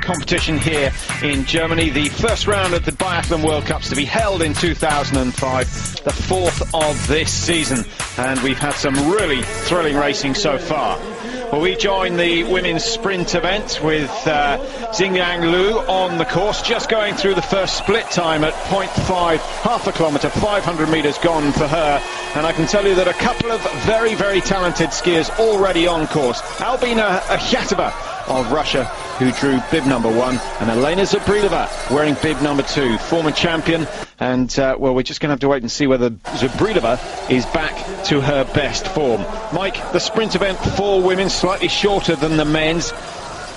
competition here in Germany. The first round of the Biathlon World Cups to be held in 2005, the fourth of this season. And we've had some really thrilling racing so far. Well, we join the women's sprint event with Xingyang Lu on the course, just going through the first split time at 0.5, half a kilometre, 500 metres gone for her. And I can tell you that a couple of very, very talented skiers already on course. Albina Akhmatova of Russia, who drew bib number 1, and Elena Zabrilova wearing bib number 2, former champion. And, well, we're just going to have to wait and see whether Zabrilova is back to her best form. Mike, the sprint event for women, slightly shorter than the men's.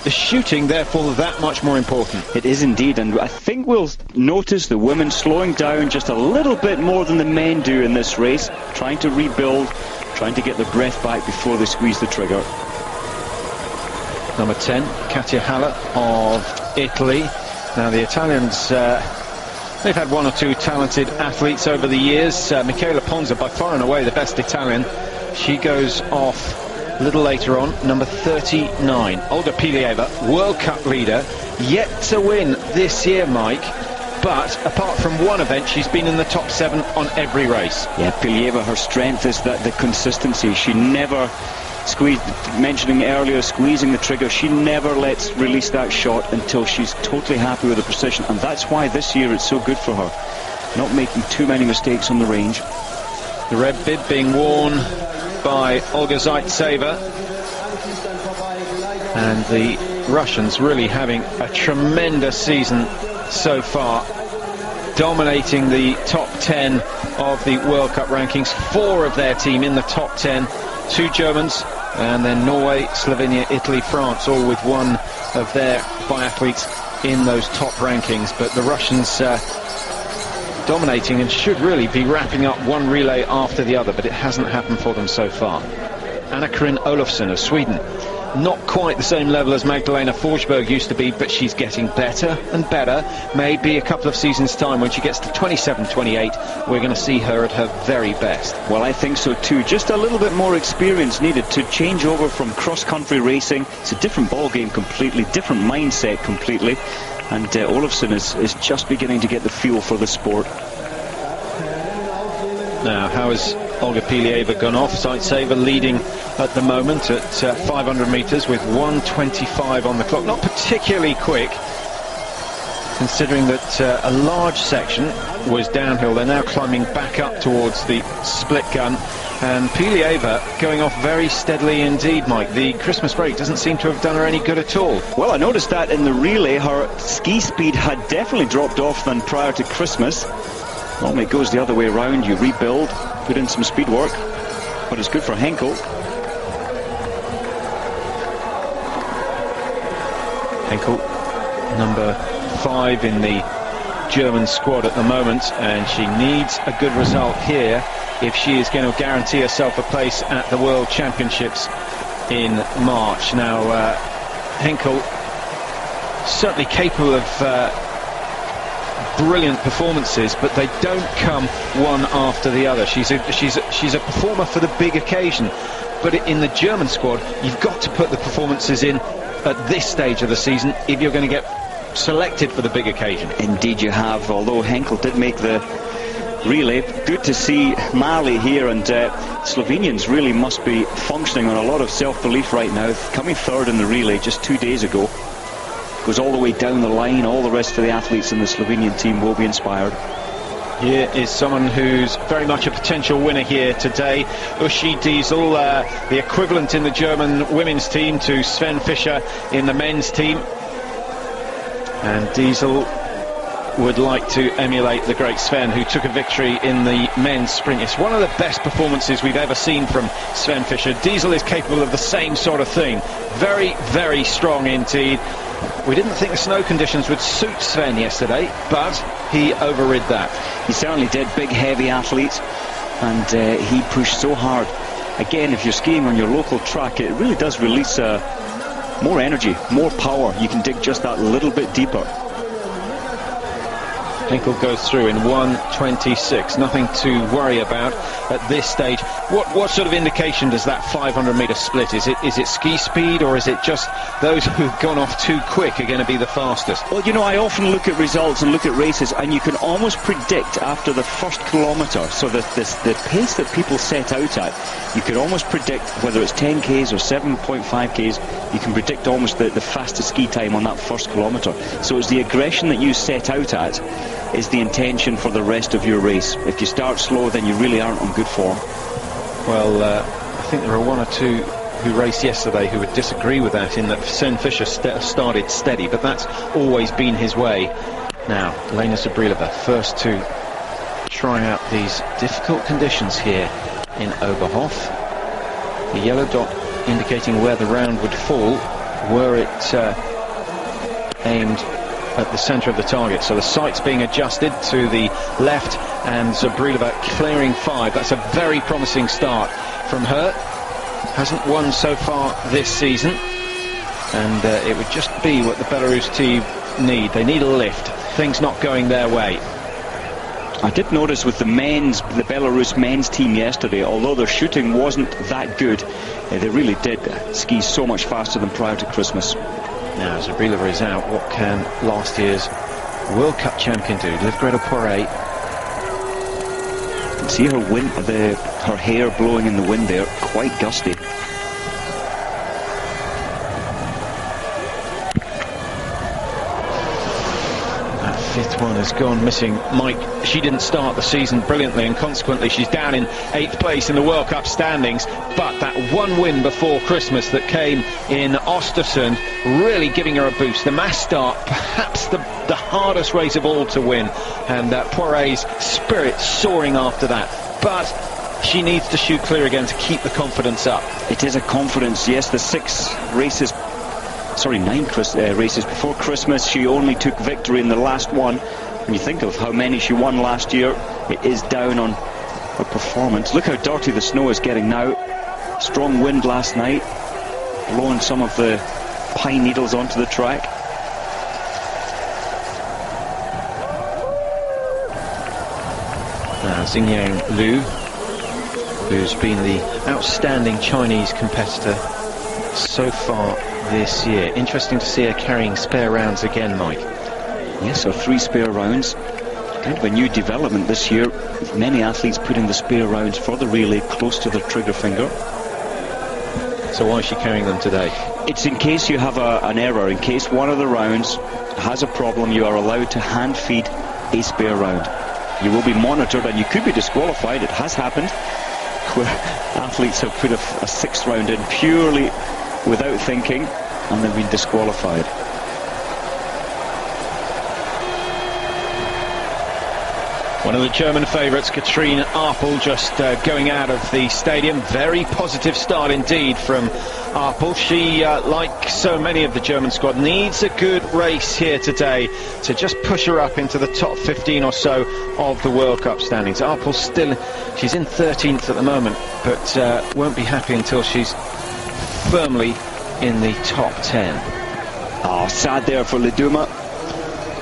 The shooting, therefore, that much more important. It is indeed, and I think we'll notice the women slowing down just a little bit more than the men do in this race, trying to rebuild, trying to get their breath back before they squeeze the trigger. Number 10, Katia Haller of Italy. Now, the Italians, they've had one or two talented athletes over the years. Michela Ponza, by far and away the best Italian. She goes off a little later on, number 39. Olga Pilieva, World Cup leader, yet to win this year, Mike. But apart from one event, she's been in the top 7 on every race. Yeah, Pilieva, her strength is that the consistency. She never squeezed, mentioning earlier, squeezing the trigger. She never lets release that shot until she's totally happy with the precision. And that's why this year it's so good for her. Not making too many mistakes on the range. The red bib being worn by Olga Zaitseva, and the Russians really having a tremendous season so far, dominating the top 10 of the World Cup rankings. 4 of their team in the top 10, 2 Germans, and then Norway, Slovenia, Italy, France, all with one of their biathletes in those top rankings. But the Russians dominating and should really be wrapping up one relay after the other, but it hasn't happened for them so far. Anna-Karin Olofsson of Sweden, not quite the same level as Magdalena Forsberg used to be, but she's getting better and better. Maybe a couple of seasons time, when she gets to 27, 28, we're going to see her at her very best. Well, I think so too. Just a little bit more experience needed to change over from cross-country racing. It's a different ball game completely, different mindset completely. And Olofsson is just beginning to get the feel for the sport. Now, how has Olga Pilieva gone off? Zaitseva leading at the moment at 500 metres with 1:25 on the clock. Not particularly quick, considering that a large section was downhill. They're now climbing back up towards the split gun. And Pilieva going off very steadily indeed, Mike. The Christmas break doesn't seem to have done her any good at all. Well, I noticed that in the relay, her ski speed had definitely dropped off than prior to Christmas. Normally it goes the other way around. You rebuild, put in some speed work, but it's good for Henkel. Henkel, number 5 in the German squad at the moment, and she needs a good result here if she is going to guarantee herself a place at the World Championships in March. Now, Henkel certainly capable of brilliant performances, but they don't come one after the other. She's a performer for the big occasion, but in the German squad, you've got to put the performances in at this stage of the season if you're going to get selected for the big occasion. Indeed you have, although Henkel did make the relay. Good to see Mali here, and Slovenians really must be functioning on a lot of self-belief right now, coming 3rd in the relay just 2 days ago. Goes all the way down the line. All the rest of the athletes in the Slovenian team will be inspired. Here is someone who's very much a potential winner here today. Uschi Diesel, the equivalent in the German women's team to Sven Fischer in the men's team. And Diesel would like to emulate the great Sven, who took a victory in the men's sprint. It's one of the best performances we've ever seen from Sven Fischer. Diesel is capable of the same sort of thing. Very, very strong indeed. We didn't think the snow conditions would suit Sven yesterday, but he overrid that. He certainly did. Big, heavy athlete, and he pushed so hard. Again, if you're skiing on your local track, it really does release more energy, more power. You can dig just that little bit deeper. Henkel goes through in 1:26. Nothing to worry about at this stage. What sort of indication does that 500-meter split? Is it ski speed, or is it just those who've gone off too quick are going to be the fastest? Well, you know, I often look at results and look at races, and you can almost predict after the first kilometre, so the pace that people set out at, you could almost predict whether it's 10 k's or 7.5 k's, you can predict almost the fastest ski time on that first kilometre. So it's the aggression that you set out at is the intention for the rest of your race. If you start slow, then you really aren't on good form. Well, I think there are one or two who raced yesterday who would disagree with that, in that Sen Fischer started steady, but that's always been his way. Now, Lena Zabrilova, first to try out these difficult conditions here in Oberhof. The yellow dot indicating where the round would fall were it aimed at the centre of the target. So the sight's being adjusted to the left, and Zabrilova clearing 5. That's a very promising start from her. Hasn't won so far this season, and it would just be what the Belarus team need. They need a lift. Things not going their way. I did notice with the Belarus men's team yesterday, although their shooting wasn't that good, they really did ski so much faster than prior to Christmas. Now Zabrilova is out. What can last year's World Cup champion do? Livgrado Poiré. You can see her her hair blowing in the wind there, quite gusty. That fifth one has gone missing. Mike, she didn't start the season brilliantly, and consequently she's down in 8th place in the World Cup standings, but that one win before Christmas that came in Östersund really giving her a boost. The mass start, perhaps the hardest race of all to win, and Poiré's spirit soaring after that, but she needs to shoot clear again to keep the confidence up. It is a confidence, yes. The 9 races before Christmas, she only took victory in the last one. When you think of how many she won last year, it is down on her performance. Look how dirty the snow is getting now. Strong wind last night, blowing some of the pine needles onto the track. Now Xingyang Liu, who's been the outstanding Chinese competitor so far this year. Interesting to see her carrying spare rounds again, Mike. Yes, so 3 spare rounds. Kind of a new development this year. Many athletes putting the spare rounds for the relay close to their trigger finger. So why is she carrying them today? It's in case you have an error. In case one of the rounds has a problem, you are allowed to hand feed a spare round. You will be monitored and you could be disqualified. It has happened where athletes have put a 6th round in purely without thinking, and they've been disqualified. One of the German favourites, Katrine Apel, just going out of the stadium. Very positive start indeed from Apel. She, like so many of the German squad, needs a good race here today to just push her up into the top 15 or so of the World Cup standings. Apel she's in 13th at the moment, but won't be happy until she's firmly in the top 10. Oh, sad there for Liduma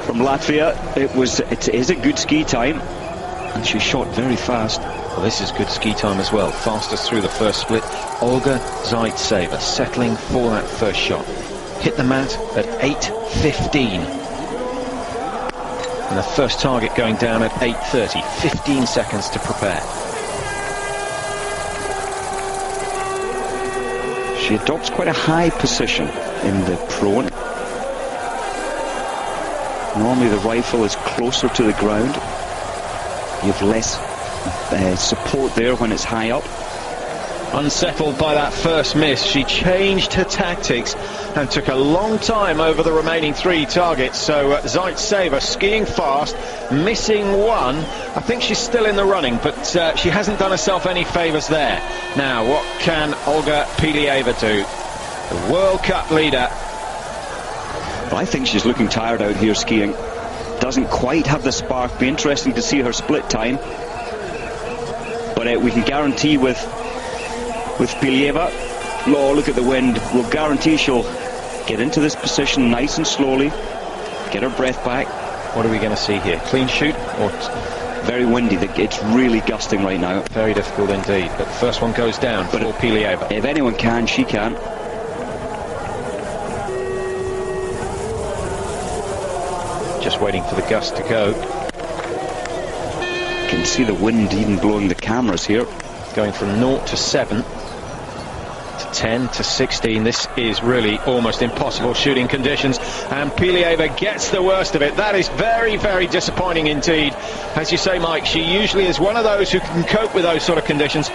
from Latvia. It is a good ski time, and she shot very fast. Well, this is good ski time as well. Fastest through the first split, Olga Zaitseva, settling for that first shot. Hit the mat at 8:15. And the first target going down at 8:30. 15 seconds to prepare. She adopts quite a high position in the prone. Normally the rifle is closer to the ground. You have less support there when it's high up. Unsettled by that first miss, she changed her tactics and took a long time over the remaining 3 targets. So Zaitseva skiing fast, missing 1. I think she's still in the running, but she hasn't done herself any favours there. Now, what can Olga Pilieva do? The World Cup leader. I think she's looking tired out here skiing. Doesn't quite have the spark. Be interesting to see her split time. But we can guarantee with Pilieva, look at the wind, we'll guarantee she'll get into this position nice and slowly, get her breath back, What are we going to see here? Clean shoot or... Very windy. It's really gusting right now. Very difficult indeed. But the first one goes down for Pilieva. If anyone can, she can. Just waiting for the gust to go. You can see the wind even blowing the cameras here. Going from 0 to 7 to 10 to 16. This is really almost impossible shooting conditions, and Pilieva gets the worst of it. That is very, very disappointing indeed. As you say, Mike, she usually is one of those who can cope with those sort of conditions.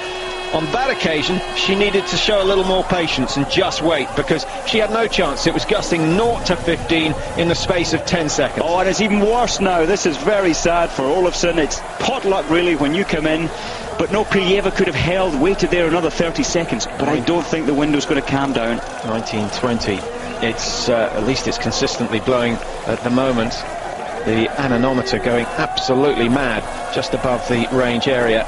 On that occasion, she needed to show a little more patience and just wait, because she had no chance. It was gusting 0 to 15 in the space of 10 seconds. Oh, and it's even worse now. This is very sad for Olofsson. It's pot luck, really, when you come in. But no, Pilieva could have waited there another 30 seconds. But I don't think the window's going to calm down. 1920. It's at least it's consistently blowing at the moment. The anemometer going absolutely mad just above the range area,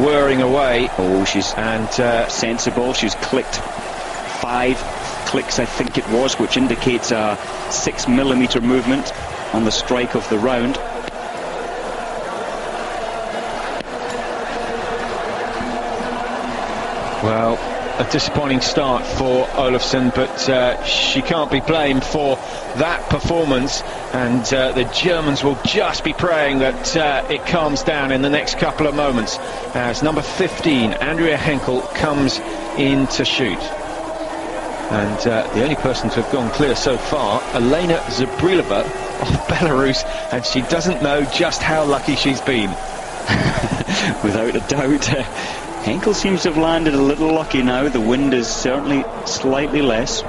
whirring away. Oh, she's sensible. She's clicked 5 clicks, I think it was, which indicates a 6mm movement on the strike of the round. Well, a disappointing start for Olofsson, but she can't be blamed for that performance, and the Germans will just be praying that it calms down in the next couple of moments as number 15, Andrea Henkel, comes in to shoot. And the only person to have gone clear so far, Elena Zabrilova of Belarus, and she doesn't know just how lucky she's been. Without a doubt. Henkel seems to have landed a little lucky now. The wind is certainly slightly less.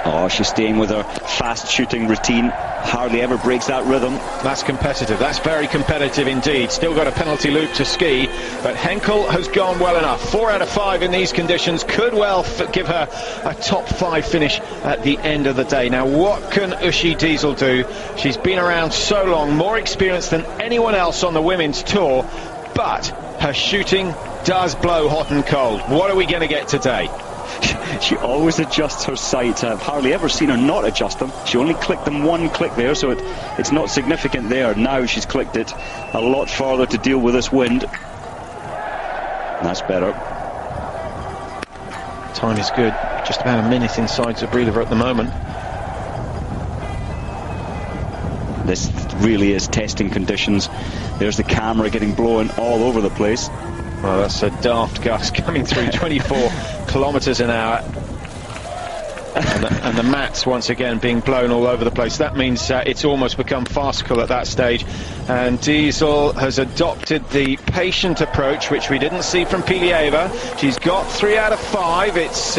Oh, she's staying with her fast shooting routine. Hardly ever breaks that rhythm. That's competitive. That's very competitive indeed. Still got a penalty loop to ski, but Henkel has gone well enough. 4 out of 5 in these conditions could well give her a top 5 finish at the end of the day. Now, what can Uschi Diesel do? She's been around so long, more experienced than anyone else on the women's tour, but her shooting does blow hot and cold. What are we going to get today? She always adjusts her sights. I've hardly ever seen her not adjust them. She only clicked them 1 click there, so it's not significant there. Now she's clicked it a lot farther to deal with this wind. That's better. Time is good. Just about a minute inside Zabrilova at the moment. This really is testing conditions. There's the camera getting blown all over the place. Well, that's a daft gust coming through 24 kilometres an hour. And the mats once again being blown all over the place. That means it's almost become farcical at that stage. And Diesel has adopted the patient approach, which we didn't see from Pilieva. She's got 3 out of 5. It's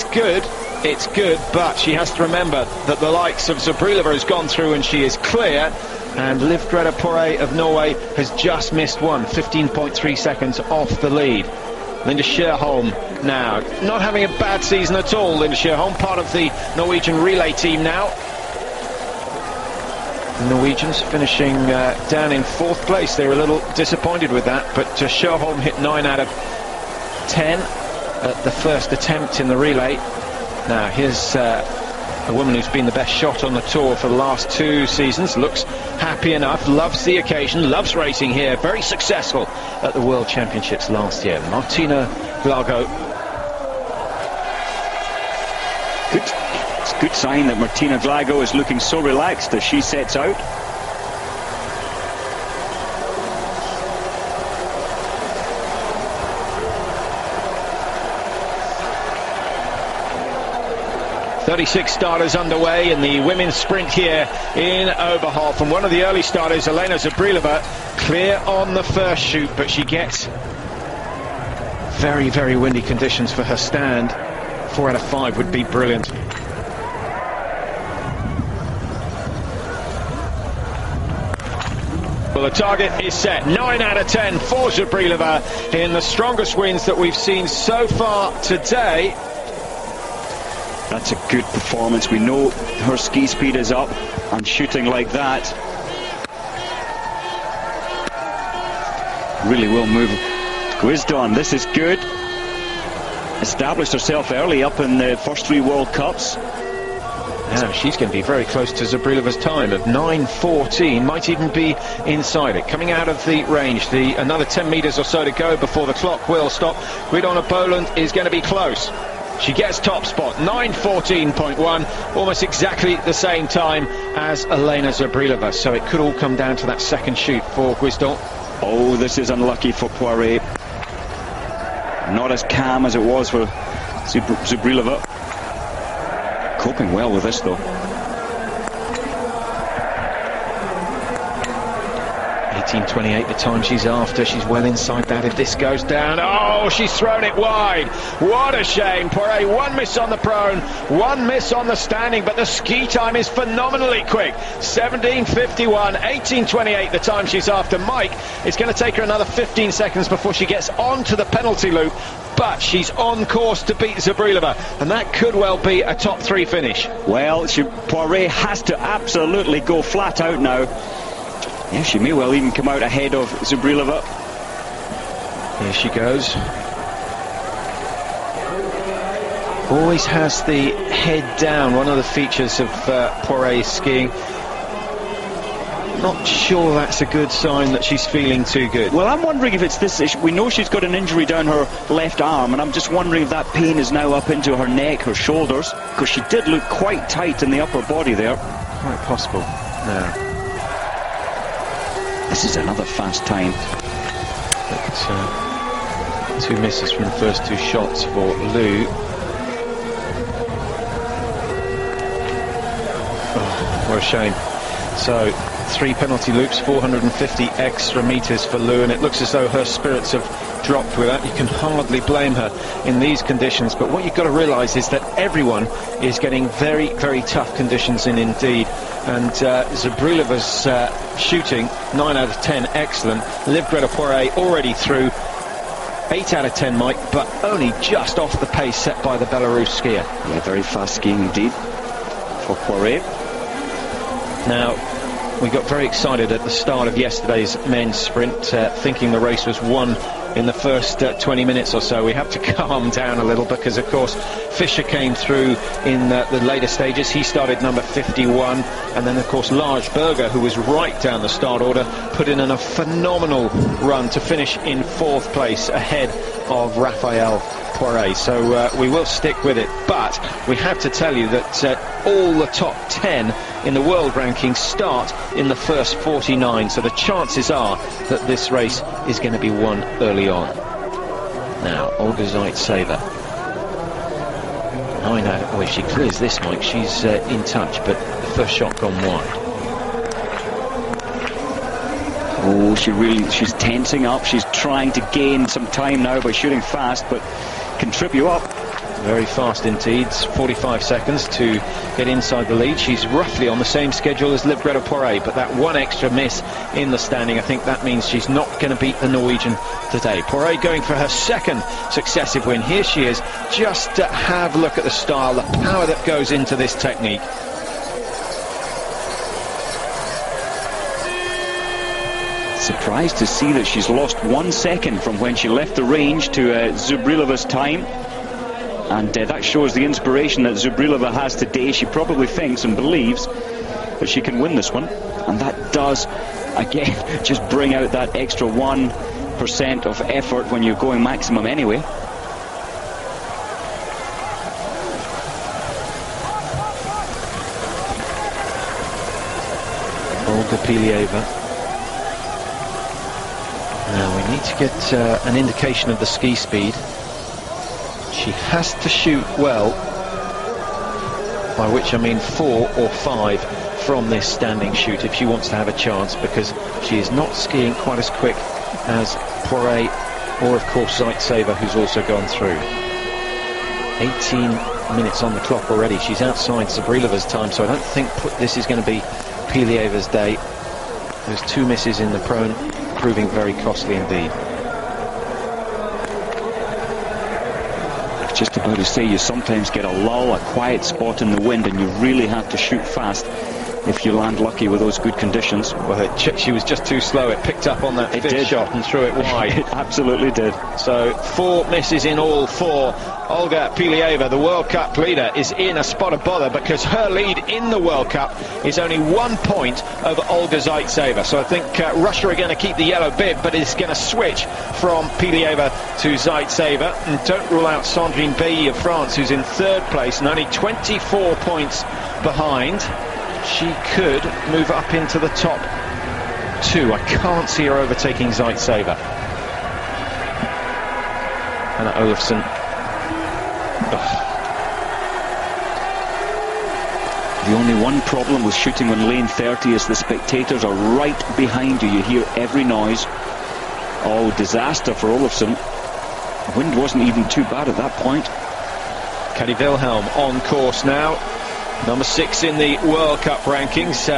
good. It's good, but she has to remember that the likes of Zabrilova has gone through and she is clear. And Liv Greta Poré of Norway has just missed one, 15.3 seconds off the lead. Linda Scherholm now, not having a bad season at all. Linda Scherholm, part of the Norwegian relay team now. The Norwegians finishing down in 4th place. They were a little disappointed with that, but Scherholm hit 9 out of 10 at the first attempt in the relay. Now here's a woman who's been the best shot on the tour for the last 2 seasons, looks happy enough, loves the occasion, loves racing here, very successful at the World Championships last year. Martina Glago. It's a good sign that Martina Glago is looking so relaxed as she sets out. .36 starters underway in the women's sprint here in Oberhoff, and one of the early starters, Elena Zabrilova, clear on the first shoot, but she gets very, very windy conditions for her stand. 4 out of 5 would be brilliant. Well, the target is set. 9 out of 10 for Zabrilova in the strongest winds that we've seen so far today. That's a good performance. We know her ski speed is up, and shooting like that really will move Gwizdon. This is good. established herself early up in the first 3 World Cups. Now she's going to be very close to Zabrilova's time of 9:14, might even be inside it. Coming out of the range, another 10 metres or so to go before the clock will stop. Gridona Boland is going to be close. She gets top spot, 9:14.1, almost exactly the same time as Elena Zabrilova. So it could all come down to that second shoot for Guisdon. Oh, this is unlucky for Poiré. Not as calm as it was for Zabrilova. Coping well with this though. 18:28 the time she's after. She's well inside that if this goes down. Oh, she's thrown it wide. What a shame. Poiré, 1 miss on the prone, 1 miss on the standing, but the ski time is phenomenally quick. 17:51, 18:28 the time she's after. Mike, it's going to take her another 15 seconds before she gets onto the penalty loop, but she's on course to beat Zabrilova, and that could well be a top 3 finish. Well, Poiré has to absolutely go flat out now. Yeah, she may well even come out ahead of Zabrilova. Here she goes. Always has the head down, one of the features of Poiré's skiing. Not sure that's a good sign that she's feeling too good. Well, I'm wondering if it's this. We know she's got an injury down her left arm, and I'm just wondering if that pain is now up into her neck, her shoulders, because she did look quite tight in the upper body there. Quite possible. Now, this is another fast time. But 2 misses from the first 2 shots for Lou. Oh, what a shame. So 3 penalty loops, 450 extra metres for Lou, and it looks as though her spirits have dropped with that. You can hardly blame her in these conditions, but what you've got to realise is that everyone is getting very, very tough conditions in indeed. And Zabrilova's shooting, 9 out of 10, excellent. Liv Greta Poiré already through, 8 out of 10, Mike, but only just off the pace set by the Belarus skier. Yeah, very fast skiing indeed for Poiré. Now, we got very excited at the start of yesterday's men's sprint, thinking the race was won in the first 20 minutes or so. We have to calm down a little because, of course, Fischer came through in the later stages. He started number 51, and then, of course, Lars Berger, who was right down the start order, put in a phenomenal run to finish in 4th place ahead of Raphael Poiré. So we will stick with it, but we have to tell you that all the top 10 in the world rankings start in the first 49, so the chances are that this race is going to be won early on. Now, Olga Zaitseva, 9 out of... Oh, if she clears this, Mike, she's in touch, but the first shot gone wide. Oh, she's tensing up. She's trying to gain some time now by shooting fast, but can trip you up. Very fast indeed, 45 seconds to get inside the lead. She's roughly on the same schedule as Liv Greta Poiré, but that 1 extra miss in the standing, I think that means she's not going to beat the Norwegian today. Poiré going for her 2nd successive win. Here she is. Just have a look at the style, the power that goes into this technique. Surprised to see that she's lost 1 second from when she left the range to Zabrilova's time. And that shows the inspiration that Zabrilova has today. She probably thinks and believes that she can win this one. And that does, again, just bring out that extra 1% of effort when you're going maximum anyway. Olga Pilieva. Now we need to get an indication of the ski speed. She has to shoot well, by which I mean 4 or 5 from this standing shoot if she wants to have a chance, because she is not skiing quite as quick as Poiré or, of course, Zaitseva, who's also gone through. 18 minutes on the clock already. She's outside Zabrilova's time, so I don't think this is going to be Pilieva's day. There's 2 misses in the prone, proving very costly indeed. Just about to say, you sometimes get a lull, a quiet spot in the wind, and you really have to shoot fast if you land lucky with those good conditions. Well, she was just too slow. It picked up on that fifth shot and threw it wide. It absolutely did. So 4 misses in all for Olga Pilieva. The World Cup leader is in a spot of bother because her lead in the World Cup is only 1 point over Olga Zaitseva. So I think Russia are going to keep the yellow bib, but it's going to switch from Pilieva to Zaitseva. And don't rule out Sandrine Bailly of France, who's in 3rd place and only 24 points behind. She could move up into the top 2. I can't see her overtaking Zaitseva. Anna Olafsson. The only one problem with shooting on lane 30 is the spectators are right behind you. You hear every noise. Oh, disaster for Olafsson. The wind wasn't even too bad at that point. Kadi Wilhelm on course now. Number 6 in the World Cup rankings.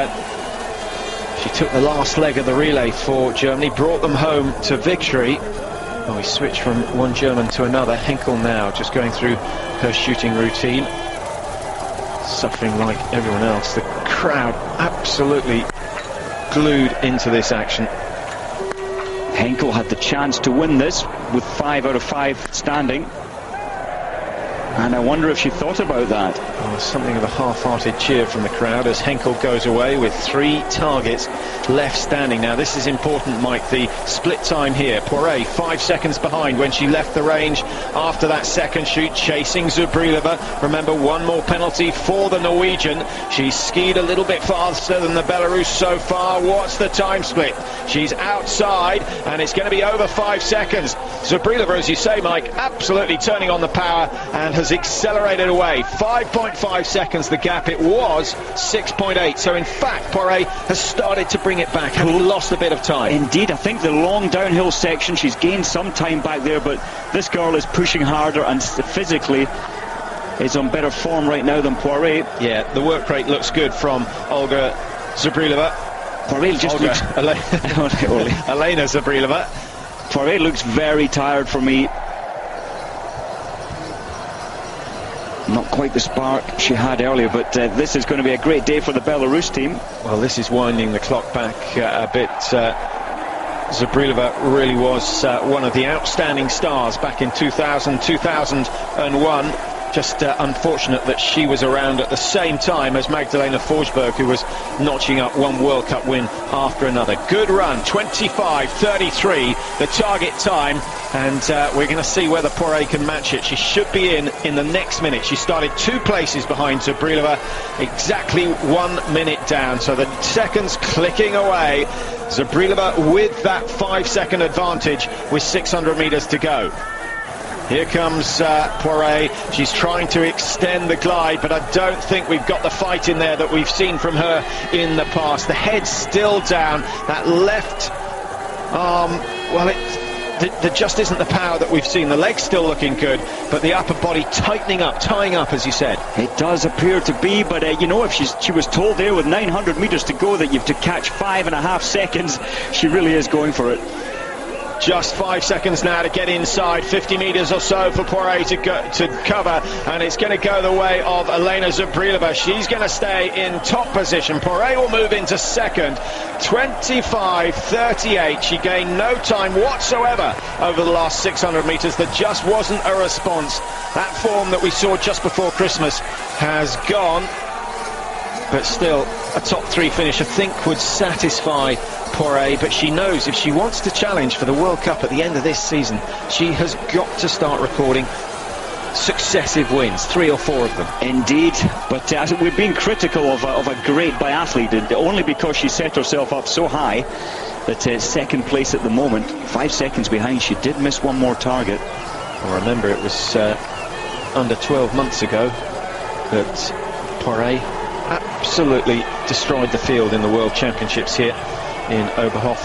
She took the last leg of the relay for Germany, brought them home to victory. Oh, we switched from one German to another. Henkel now just going through her shooting routine. Suffering like everyone else. The crowd absolutely glued into this action. Henkel had the chance to win this with 5 out of 5 standing. And I wonder if she thought about that. Oh, something of a half-hearted cheer from the crowd as Henkel goes away with 3 targets left standing. Now this is important, Mike, the split time here. Poiré 5 seconds behind when she left the range after that second shoot, chasing Zubrilova. Remember, 1 more penalty for the Norwegian. She's skied a little bit faster than the Belarus so far. What's the time split? She's outside and it's going to be over 5 seconds. Zubrilova, as you say, Mike, absolutely turning on the power and has accelerated away. 5.5 seconds the gap. It was 6.8. So in fact Poiré has started to bring it back, having lost a bit of time. Indeed, I think the long downhill section, she's gained some time back there, but this girl is pushing harder and physically is on better form right now than Poiré. Yeah, the work rate looks good from Olga Zubrilova. Poiré just looks Elena Zubrilova. Poiré looks very tired for me. Not quite the spark she had earlier, but this is going to be a great day for the Belarus team. Well, this is winding the clock back a bit. Zubrilova really was one of the outstanding stars back in 2000, 2001. Just unfortunate that she was around at the same time as Magdalena Forsberg, who was notching up 1 World Cup win after another. Good run, 25.33, the target time, and we're going to see whether Poiré can match it. She should be in the next minute. She started 2 places behind Zubrilova, exactly 1 minute down, so the seconds clicking away. Zubrilova with that 5-second advantage with 600 meters to go. Here comes Poiré. She's trying to extend the glide, but I don't think we've got the fight in there that we've seen from her in the past. The head's still down. That left arm, well, there just isn't the power that we've seen. The leg's still looking good, but the upper body tightening up, tying up, as you said. It does appear to be, but you know, if she was told there with 900 meters to go that you have to catch 5.5 seconds, she really is going for it. Just 5 seconds now to get inside, 50 meters or so for Poiré to cover, and it's going to go the way of Elena Zubrilova. She's going to stay in top position. Poiré will move into second, 25.38. She gained no time whatsoever over the last 600 meters. There just wasn't a response. That form that we saw just before Christmas has gone, but still a top 3 finish I think would satisfy Poiré, but she knows if she wants to challenge for the World Cup at the end of this season, she has got to start recording successive wins, 3 or 4 of them. Indeed, but we've been critical of a great biathlete, only because she set herself up so high that second place at the moment, 5 seconds behind. She did miss 1 more target. Well, remember, it was under 12 months ago that Poiré absolutely destroyed the field in the World Championships here in Oberhof,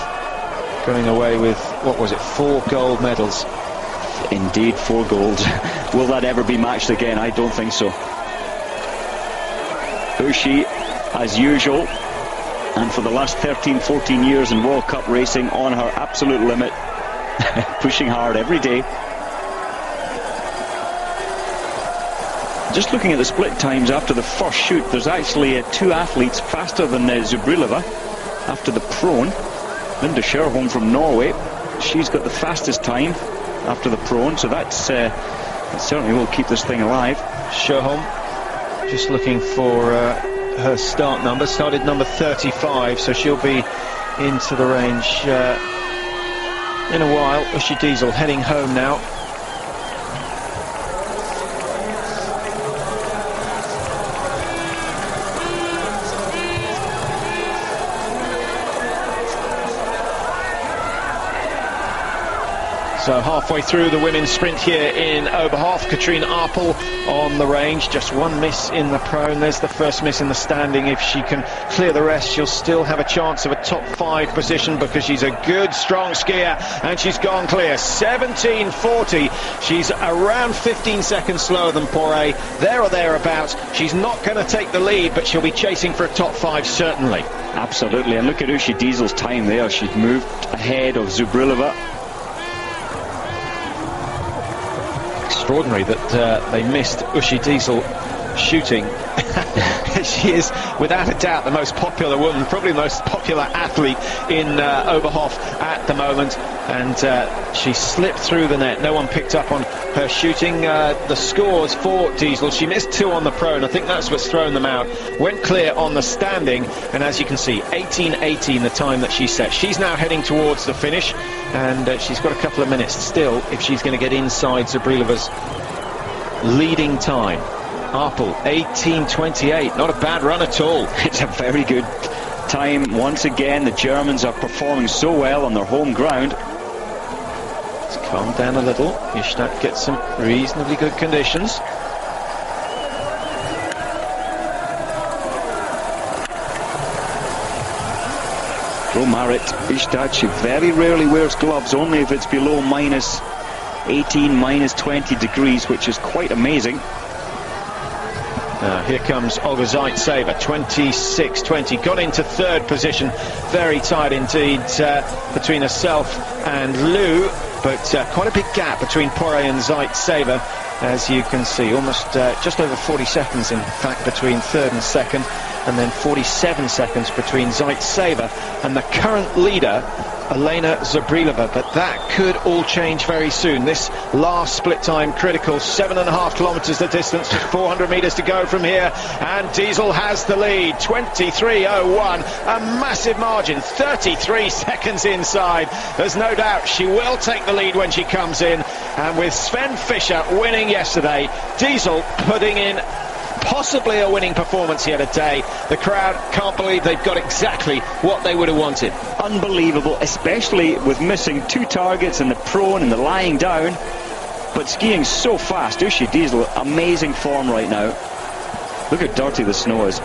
going away with, what was it, 4 gold medals. Indeed, 4 gold. Will that ever be matched again? I don't think so. Ushi, as usual, and for the last 13-14 years in World Cup racing, on her absolute limit, pushing hard every day. Just looking at the split times after the first shoot, there's actually two athletes faster than Zubrilova after the prone. Linda Sherholm from Norway, she's got the fastest time after the prone, so that certainly will keep this thing alive. Sherholm just looking for her start number, started number 35, so she'll be into the range in a while. Uschi Diesel heading home now. So halfway through the women's sprint here in Oberhoff, Katrine Apel on the range. Just one miss in the prone. There's the first miss in the standing. If she can clear the rest, she'll still have a chance of a top 5 position because she's a good, strong skier, and she's gone clear. 17:40. She's around 15 seconds slower than Poiré, there or thereabouts. She's not going to take the lead, but she'll be chasing for a top 5 certainly. Absolutely, and look at Uschi Diesel's time there. She's moved ahead of Zubrilova. Extraordinary that they missed Uschi Diesel shooting. She is without a doubt the most popular woman, probably the most popular athlete in Oberhoff at the moment, and she slipped through the net. No one picked up on her shooting. The scores for Diesel: she missed 2 on the prone, I think that's what's thrown them out. Went clear on the standing, and as you can see, 18:18 the time that she set. She's now heading towards the finish, and she's got a couple of minutes still if she's going to get inside Zubrilova's leading time. Apel 18:28, not a bad run at all. It's a very good time. Once again, the Germans are performing so well on their home ground. Let's calm down a little. Ishtat gets some reasonably good conditions. Marit Ishtat, she very rarely wears gloves, only if it's below minus 18, minus 20 degrees, which is quite amazing. Here comes Olga Zaitseva, 26:20, got into 3rd position. Very tight indeed between herself and Liu, but quite a big gap between Poiré and Zaitseva, as you can see. Almost just over 40 seconds, in fact, between 3rd and 2nd, and then 47 seconds between Zaitseva and the current leader, Elena Zubrilova, but that could all change very soon. This last split time critical, 7.5 kilometers the distance, just 400 meters to go from here, and Diesel has the lead, 23:01, a massive margin, 33 seconds inside. There's no doubt she will take the lead when she comes in, and with Sven Fischer winning yesterday, Diesel putting in possibly a winning performance here today. The crowd can't believe they've got exactly what they would have wanted. Unbelievable, especially with missing 2 targets in the prone and the lying down, but skiing so fast. Uschi Diesel, amazing form right now. Look how dirty the snow is.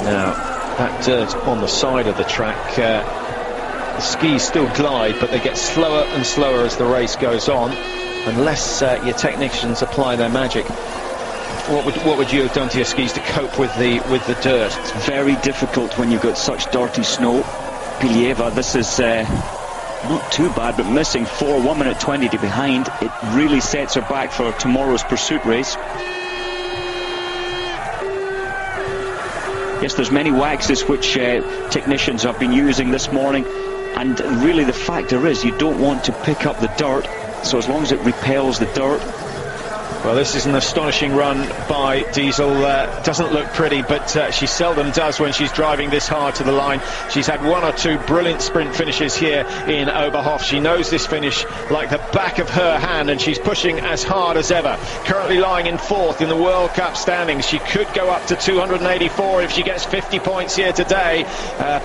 Now, that dirt on the side of the track, the skis still glide, but they get slower and slower as the race goes on. Unless your technicians apply their magic. What would you have done to your skis to cope with the dirt? It's very difficult when you've got such dirty snow. Pilieva, this is not too bad, but missing 4, 1 minute 20 to behind. It really sets her back for tomorrow's pursuit race. Yes, there's many waxes which technicians have been using this morning, and really the factor is you don't want to pick up the dirt. So as long as it repels the dirt. Well, this is an astonishing run by Diesel. Doesn't look pretty, but she seldom does when she's driving this hard to the line. She's had 1 or 2 brilliant sprint finishes here in Oberhoff. She knows this finish like the back of her hand, and she's pushing as hard as ever. Currently lying in 4th in the World Cup standings. She could go up to 284 if she gets 50 points here today.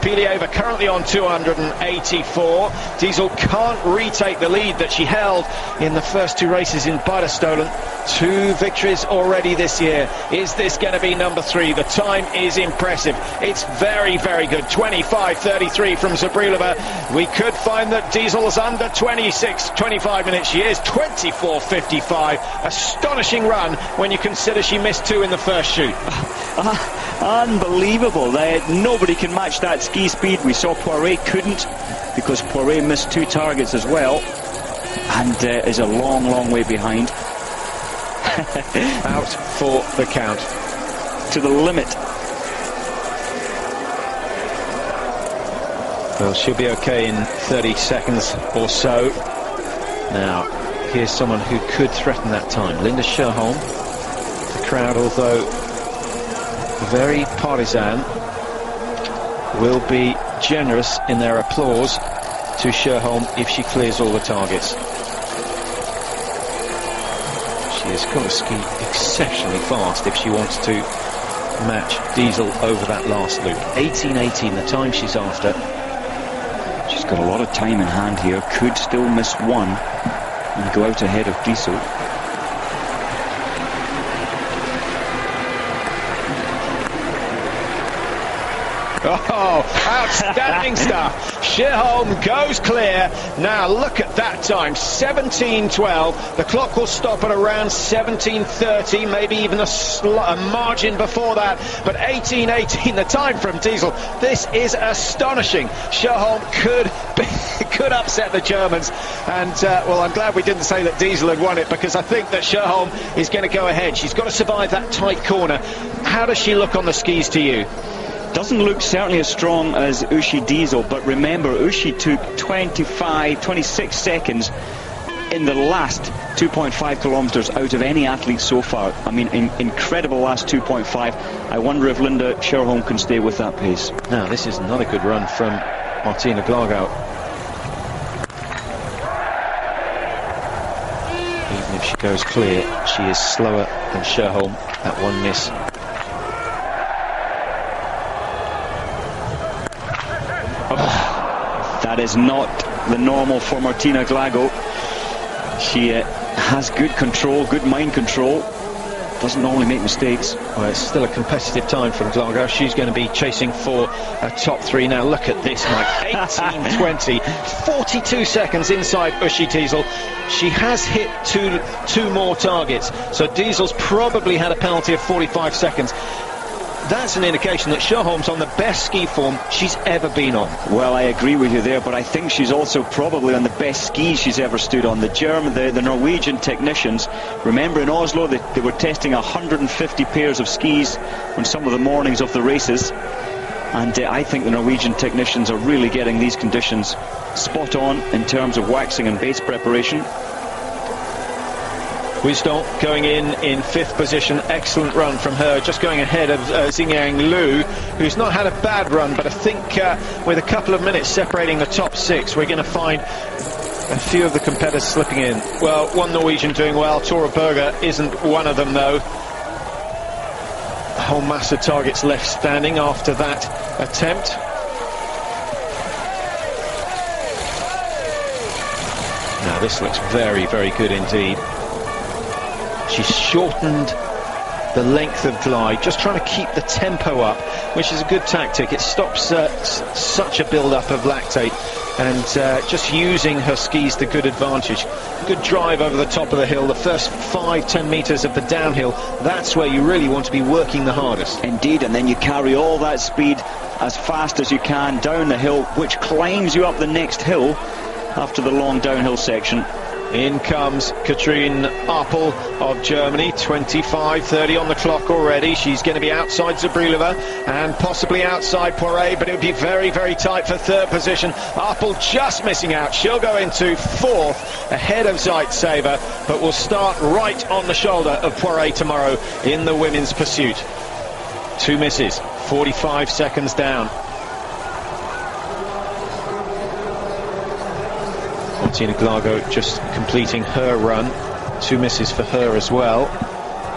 Pilieva currently on 284. Diesel can't retake the lead that she held in the first 2 races in Biderstolen. 2 victories already this year. Is this going to be number 3? The time is impressive. It's very, very good. 25:33 from Zubrilova. We could find that Diesel's under 25 minutes. She is 24:55. Astonishing run when you consider she missed 2 in the first shoot. Unbelievable. Nobody can match that ski speed. We saw Poiré couldn't, because Poiré missed 2 targets as well, and is a long, long way behind. out for the count. To the limit. Well, she'll be okay in 30 seconds or so. Now, here's someone who could threaten that time. Linda Scherholm. The crowd, although very partisan, will be generous in their applause to Scherholm if she clears all the targets. She has got to ski exceptionally fast if she wants to match Diesel over that last loop. 18.18, the time she's after. She's got a lot of time in hand here. Could still miss one and go out ahead of Diesel. Oh, outstanding stuff. Scherholm goes clear. Now look at that time, 17.12. The clock will stop at around 17.30, maybe even a margin before that. But 18.18, the time from Diesel. This is astonishing. Scherholm could upset the Germans. And, well, I'm glad we didn't say that Diesel had won it, because I think that Scherholm is going to go ahead. She's got to survive that tight corner. How does she look on the skis to you? Doesn't look certainly as strong as Uschi Diesel, but remember, Uschi took 26 seconds in the last 2.5 kilometers out of any athlete so far. I mean, incredible last 2.5. I wonder if Linda Scherholm can stay with that pace. Now, this is another good run from Martina Glagau. Even if she goes clear, she is slower than Scherholm at one miss. That is not the normal for Martina Glagau. She has good control, good mind control. Doesn't normally make mistakes. Well, it's still a competitive time from Glagau. She's going to be chasing for a top three. Now look at this, Mike. 18.20, 42 seconds inside Uschi Diesel. She has hit two more targets, so Diesel's probably had a penalty of 45 seconds. That's an indication that Scherholm's on the best ski form she's ever been on. Well, I agree with you there, but I think she's also probably on the best skis she's ever stood on. The Norwegian technicians, remember in Oslo, they were testing 150 pairs of skis on some of the mornings of the races. And I think the Norwegian technicians are really getting these conditions spot on in terms of waxing and base preparation. Wisdom going in fifth position. Excellent run from her, just going ahead of Xingyang Liu, who's not had a bad run, but I think with a couple of minutes separating the top six, we're going to find a few of the competitors slipping in. Well, one Norwegian doing well. Tora Berger isn't one of them, though. A whole mass of targets left standing after that attempt. Now this looks very, very good indeed. She's shortened the length of glide, just trying to keep the tempo up, which is a good tactic. It stops such a build-up of lactate, and just using her skis to good advantage. Good drive over the top of the hill. The first 5-10 meters of the downhill, that's where you really want to be working the hardest. Indeed, and then you carry all that speed as fast as you can down the hill, which climbs you up the next hill after the long downhill section. In comes Katrin Appel of Germany, 25:30 on the clock already. She's going to be outside Zabrilova and possibly outside Poiré, but it would be very, very tight for third position. Appel just missing out. She'll go into fourth ahead of Zaitsever, but will start right on the shoulder of Poiré tomorrow in the women's pursuit. Two misses, 45 seconds down. Martina Glagau just completing her run. Two misses for her as well.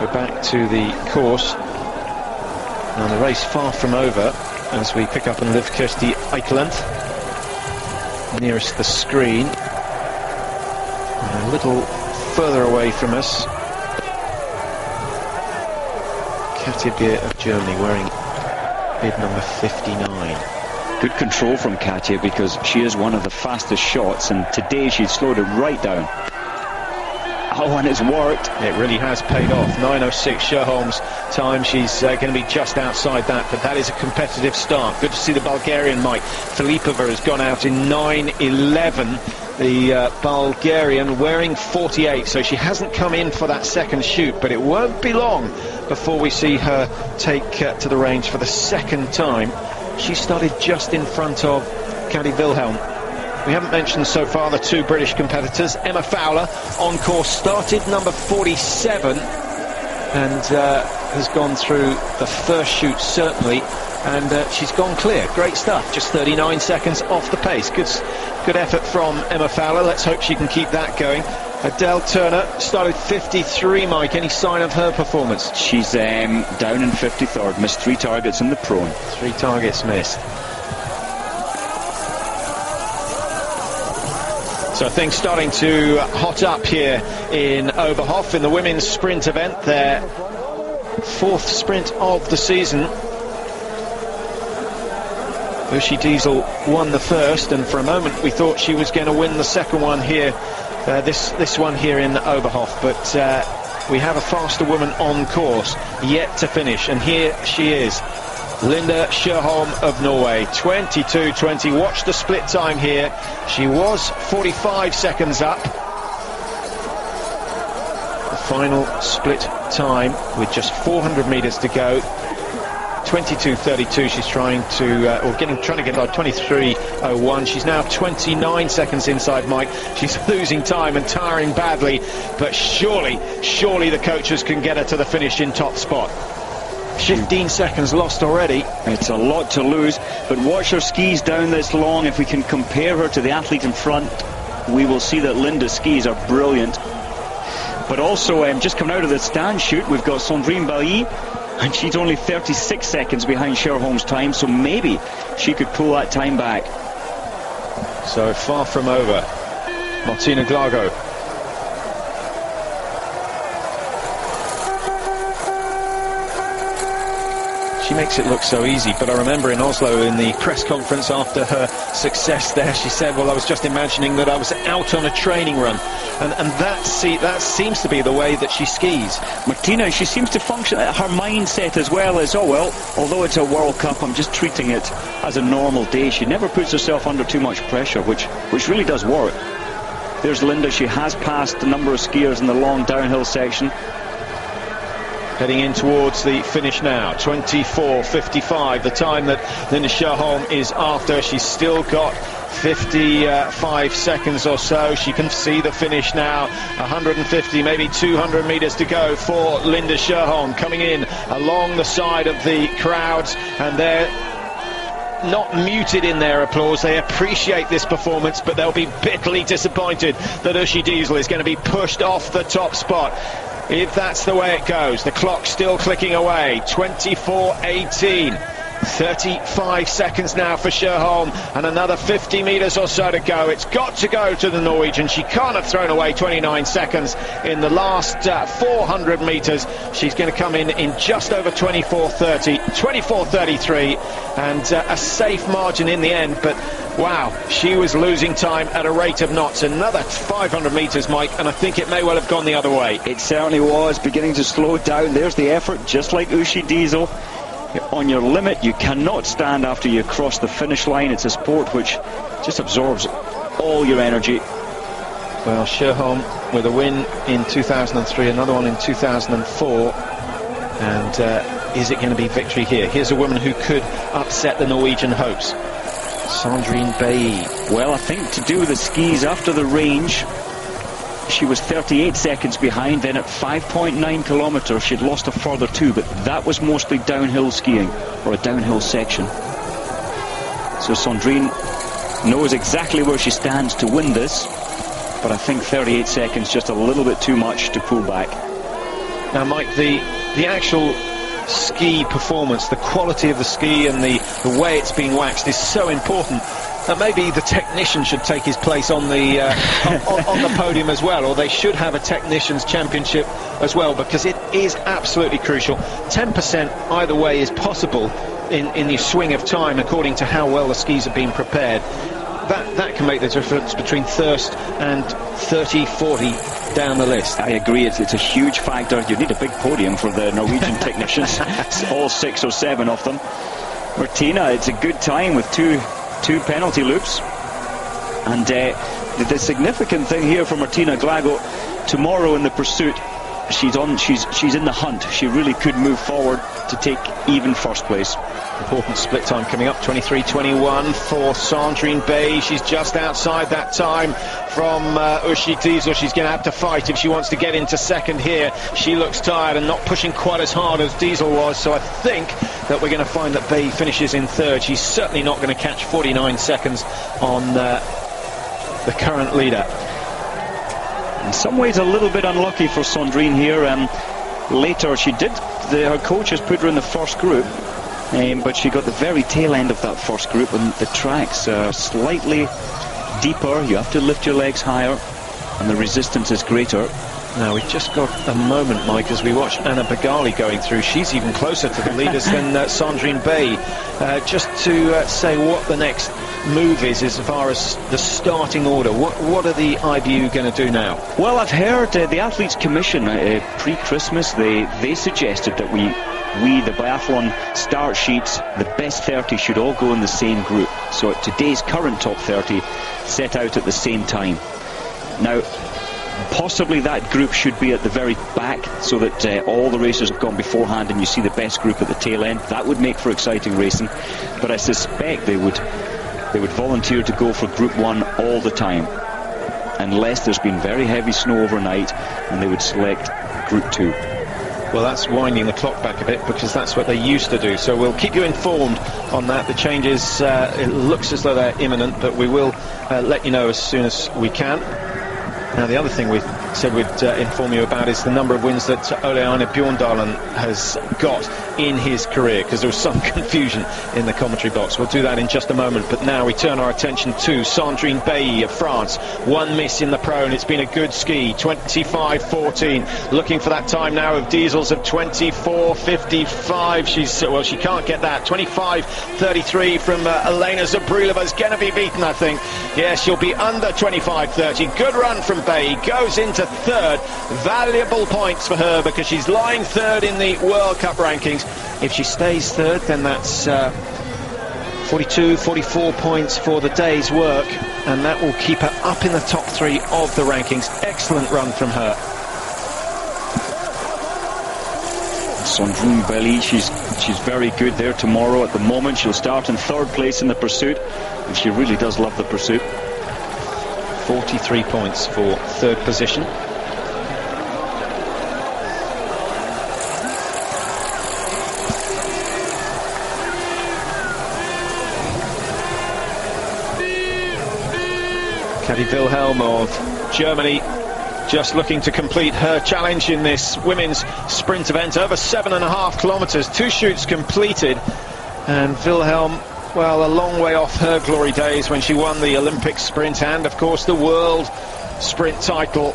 We're back to the course. Now the race far from over as we pick up on Liv Kirsti Eikeland, nearest the screen. And a little further away from us, Katja Beer of Germany wearing bib number 59. Good control from Katja, because she is one of the fastest shots, and today she slowed it right down. Oh, and it's worked. It really has paid off. 9:06 Sherholm's time. She's going to be just outside that, but that is a competitive start. Good to see the Bulgarian, Mike. Filipova has gone out in 9:11. The Bulgarian wearing 48, so she hasn't come in for that second shoot, but it won't be long before we see her take to the range for the second time. She started just in front of Caddy Wilhelm. We haven't mentioned so far the two British competitors. Emma Fowler on course started number 47 and has gone through the first shoot certainly, and she's gone clear. Great stuff. Just 39 seconds off the pace. Good effort from Emma Fowler. Let's hope she can keep that going. Adele Turner started 53, Mike. Any sign of her performance? She's down in 53rd. Missed 3 targets in the prone. 3 targets missed. So things starting to hot up here in Oberhof in the women's sprint event. Their 4th sprint of the season. Uschi Diesel won the first, and for a moment we thought she was going to win the second one here, this one here in Oberhof, but we have a faster woman on course yet to finish, and here she is, Linda Sherholm of Norway, 22:20. Watch the split time here. She was 45 seconds up. The final split time with just 400 meters to go. 22:32. She's trying to trying to get about 23:01. She's now 29 seconds inside, Mike. She's losing time and tiring badly, but surely the coaches can get her to the finish in top spot. 15 seconds lost already. It's a lot to lose, but watch her skis down this long. If we can compare her to the athlete in front, we will see that Linda's skis are brilliant. But also, just coming out of the stand shoot, we've got Sandrine Bailly, and she's only 36 seconds behind Sherholm's time, so maybe she could pull that time back. So far from over. Martina Glago. She makes it look so easy, but I remember in Oslo in the press conference after her success there, she said, well, I was just imagining that I was out on a training run, and that seems to be the way that she skis. Martina, she seems to function, her mindset as well as, oh well, although it's a World Cup, I'm just treating it as a normal day. She never puts herself under too much pressure, which really does work. There's Linda. She has passed a number of skiers in the long downhill section. Heading in towards the finish now. 24:55, the time that Linda Sherholm is after. She's still got 55 seconds or so. She can see the finish now. 150, maybe 200 meters to go for Linda Sherholm, coming in along the side of the crowds, and they're not muted in their applause. They appreciate this performance, but they'll be bitterly disappointed that Uschi Diesel is going to be pushed off the top spot. If that's the way it goes, the clock's still clicking away. 24:18. 35 seconds now for Sherholm, and another 50 meters or so to go. It's got to go to the Norwegian. She can't have thrown away 29 seconds in the last 400 meters. She's going to come in just over 24:30, 24:33, and a safe margin in the end. But wow, she was losing time at a rate of knots. Another 500 meters, Mike, and I think it may well have gone the other way. It certainly was beginning to slow down. There's the effort, just like Uschi Diesel. You're on your limit. You cannot stand after you cross the finish line. It's a sport which just absorbs all your energy. Well, Sherholm with a win in 2003, another one in 2004, and is it going to be victory here? Here's a woman who could upset the Norwegian hopes. Sandrine Bailly. Well, I think to do with the skis after the range, she was 38 seconds behind. Then at 5.9 kilometers she'd lost a further 2, but that was mostly downhill skiing, or a downhill section. So Sandrine knows exactly where she stands to win this, but I think 38 seconds just a little bit too much to pull back. Now, Mike, the actual ski performance, the quality of the ski and the way it's being waxed is so important that maybe the technician should take his place on the on the podium as well, or they should have a technicians championship as well, because it is absolutely crucial. 10% either way is possible in the swing of time, according to how well the skis are being prepared. That can make the difference between thirst and 30, 40, down the list. I agree, it's a huge factor. You need a big podium for the Norwegian technicians, all 6 or 7 of them. Martina, it's a good time with two penalty loops. And the significant thing here for Martina Glago, tomorrow in the pursuit, she's in the hunt. She really could move forward to take even first place. Important split time coming up, 23:21 for Sandrine Bay. She's just outside that time from Uschi Diesel. She's going to have to fight if she wants to get into second here. She looks tired and not pushing quite as hard as Diesel was, so I think that we're going to find that Bay finishes in third. She's certainly not going to catch 49 seconds on the current leader. In some ways a little bit unlucky for Sandrine here. Later her coaches put her in the first group, but she got the very tail end of that first group, and the tracks are slightly deeper. You have to lift your legs higher and the resistance is greater. Now we've just got a moment, Mike, as we watch Anna Bagali going through. She's even closer to the leaders than Sandrine Bay. Just to say what the next move is as far as the starting order. What are the IBU going to do now? Well, I've heard the Athletes Commission pre-Christmas, they suggested that we the biathlon start sheets, the best 30 should all go in the same group. So today's current top 30 set out at the same time. Now, possibly that group should be at the very back, so that all the racers have gone beforehand and you see the best group at the tail end. That would make for exciting racing, but I suspect they would volunteer to go for Group 1 all the time, unless there's been very heavy snow overnight, and they would select Group 2. Well, that's winding the clock back a bit, because that's what they used to do. So we'll keep you informed on that. The changes, it looks as though they're imminent, but we will let you know as soon as we can. Now, the other thing we said we'd inform you about is the number of wins that Ole Einar Bjorndalen has got in his career, because there was some confusion in the commentary box. We'll do that in just a moment, but now we turn our attention to Sandrine Bay of France. One miss in the pro, and it's been a good ski. 25:14. Looking for that time now of Diesel's of 24:55. She can't get that. 25:33 from Elena Zabrilova's going to be beaten, I think. Yes, she'll be under 25:30. Good run from Bay. Goes into third. Valuable points for her, because she's lying third in the World Cup rankings. If she stays third, then that's 42, 44 points for the day's work, and that will keep her up in the top 3 of the rankings. Excellent run from her. Sandrine Bay, she's very good there tomorrow. At the moment, she'll start in third place in the pursuit, and she really does love the pursuit. 43 points for third position. Kadi Wilhelm of Germany just looking to complete her challenge in this women's sprint event. Over 7.5 kilometers, 2 shoots completed, and Wilhelm, well, a long way off her glory days when she won the Olympic sprint and, of course, the world sprint title.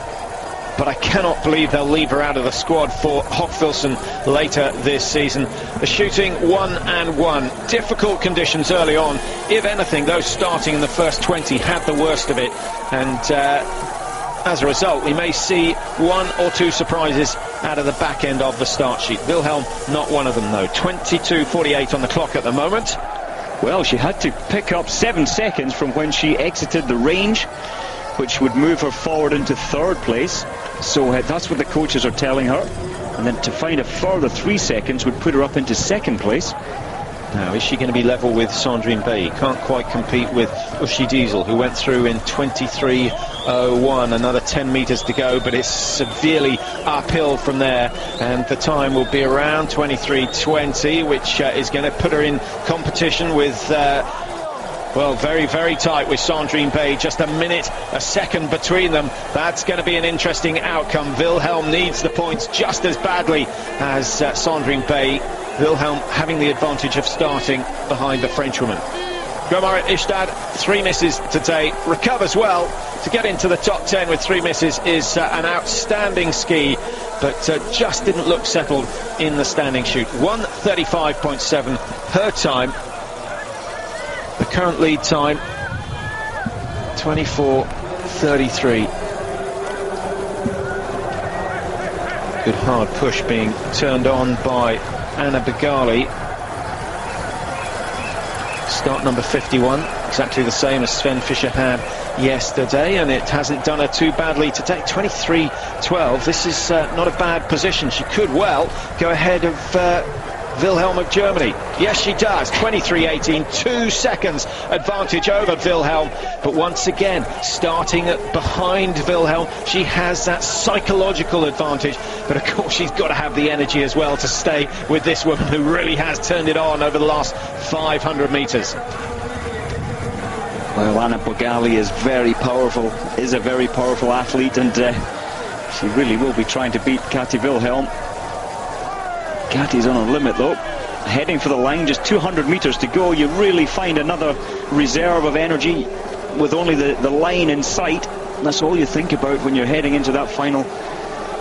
But I cannot believe they'll leave her out of the squad for Hochfilzen later this season. The shooting 1-1. Difficult conditions early on. If anything, those starting in the first 20 had the worst of it. And as a result, we may see 1 or 2 surprises out of the back end of the start sheet. Wilhelm, not one of them, though. 22:48 on the clock at the moment. Well, she had to pick up 7 seconds from when she exited the range, which would move her forward into third place. So that's what the coaches are telling her. And then to find a further 3 seconds would put her up into second place. Now, is she going to be level with Sandrine Bay? Can't quite compete with Uschi Diesel, who went through in 23:01. Another 10 meters to go, but it's severely uphill from there. And the time will be around 23:20, which is going to put her in competition with... well, very, very tight with Sandrine Bay. Just a minute, a second between them. That's going to be an interesting outcome. Wilhelm needs the points just as badly as Sandrine Bay. Wilhelm having the advantage of starting behind the Frenchwoman. Gromarit Ishtad, 3 misses today. Recovers well. To get into the top 10 with 3 misses is an outstanding ski, but just didn't look settled in the standing shoot. 1:35.7 her time. The current lead time, 24:33. Good hard push being turned on by Anna Begali. Start number 51, exactly the same as Sven Fischer had yesterday, and it hasn't done her too badly today. 23.12. This is not a bad position. She could well go ahead of Wilhelm of Germany. Yes, she does. 23.18, 2 seconds advantage over Wilhelm. But once again, starting behind Wilhelm, she has that psychological advantage. But of course, she's got to have the energy as well to stay with this woman who really has turned it on over the last 500 metres. Well, Anna Begali is very powerful, is a very powerful athlete, and she really will be trying to beat Kati Wilhelm. Kati's on a limit though, heading for the line, just 200 metres to go. You really find another reserve of energy with only the line in sight. That's all you think about when you're heading into that final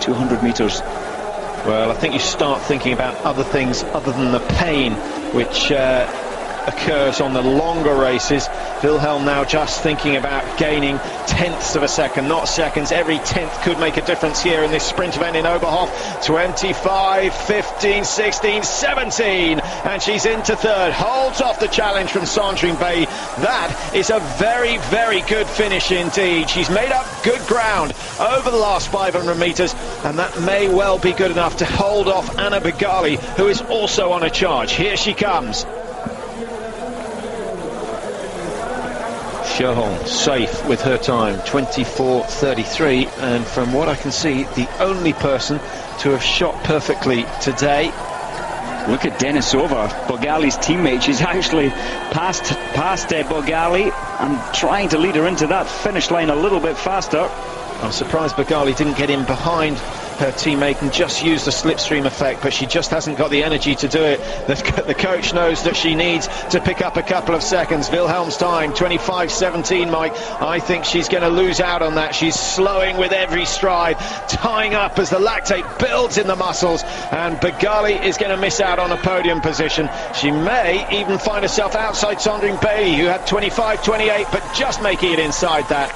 200 metres. Well, I think you start thinking about other things other than the pain which occurs on the longer races. Wilhelm now just thinking about gaining tenths of a second, not seconds. Every tenth could make a difference here in this sprint event in Obерhöf. 25, 15, 16, 17, and she's into third. Holds off the challenge from Sandrine Bay. That is a very, very good finish indeed. She's made up good ground over the last 500 metres, and that may well be good enough to hold off Anna Begali, who is also on a charge. Here she comes. Sjöholm safe with her time, 24.33, and from what I can see, the only person to have shot perfectly today. Look at Denisova, Begali's teammate. She's actually passed Begali and trying to lead her into that finish line a little bit faster. I'm surprised Begali didn't get in behind her teammate and just use the slipstream effect, but she just hasn't got the energy to do it. The coach knows that she needs to pick up a couple of seconds. Wilhelm's time, 25.17, Mike. I think she's going to lose out on that. She's slowing with every stride, tying up as the lactate builds in the muscles, and Begali is going to miss out on a podium position. She may even find herself outside Sandrine Bay, who had 25.28, but just making it inside that.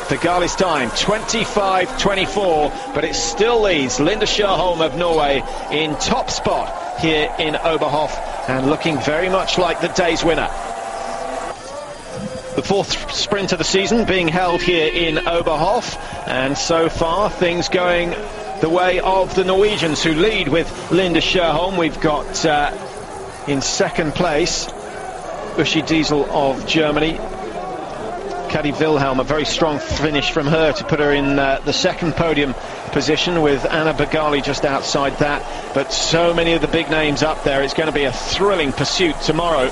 Begali's time, 25.24, but it still leads Linda Sjöholm of Norway in top spot here in Oberhöf, and looking very much like the day's winner. The fourth sprint of the season being held here in Oberhöf, and so far things going the way of the Norwegians, who lead with Linda Sjöholm. We've got in second place Uschi Diesel of Germany. Kati Wilhelm, a very strong finish from her to put her in the second podium position, with Anna Begali just outside that. But so many of the big names up there, it's going to be a thrilling pursuit tomorrow.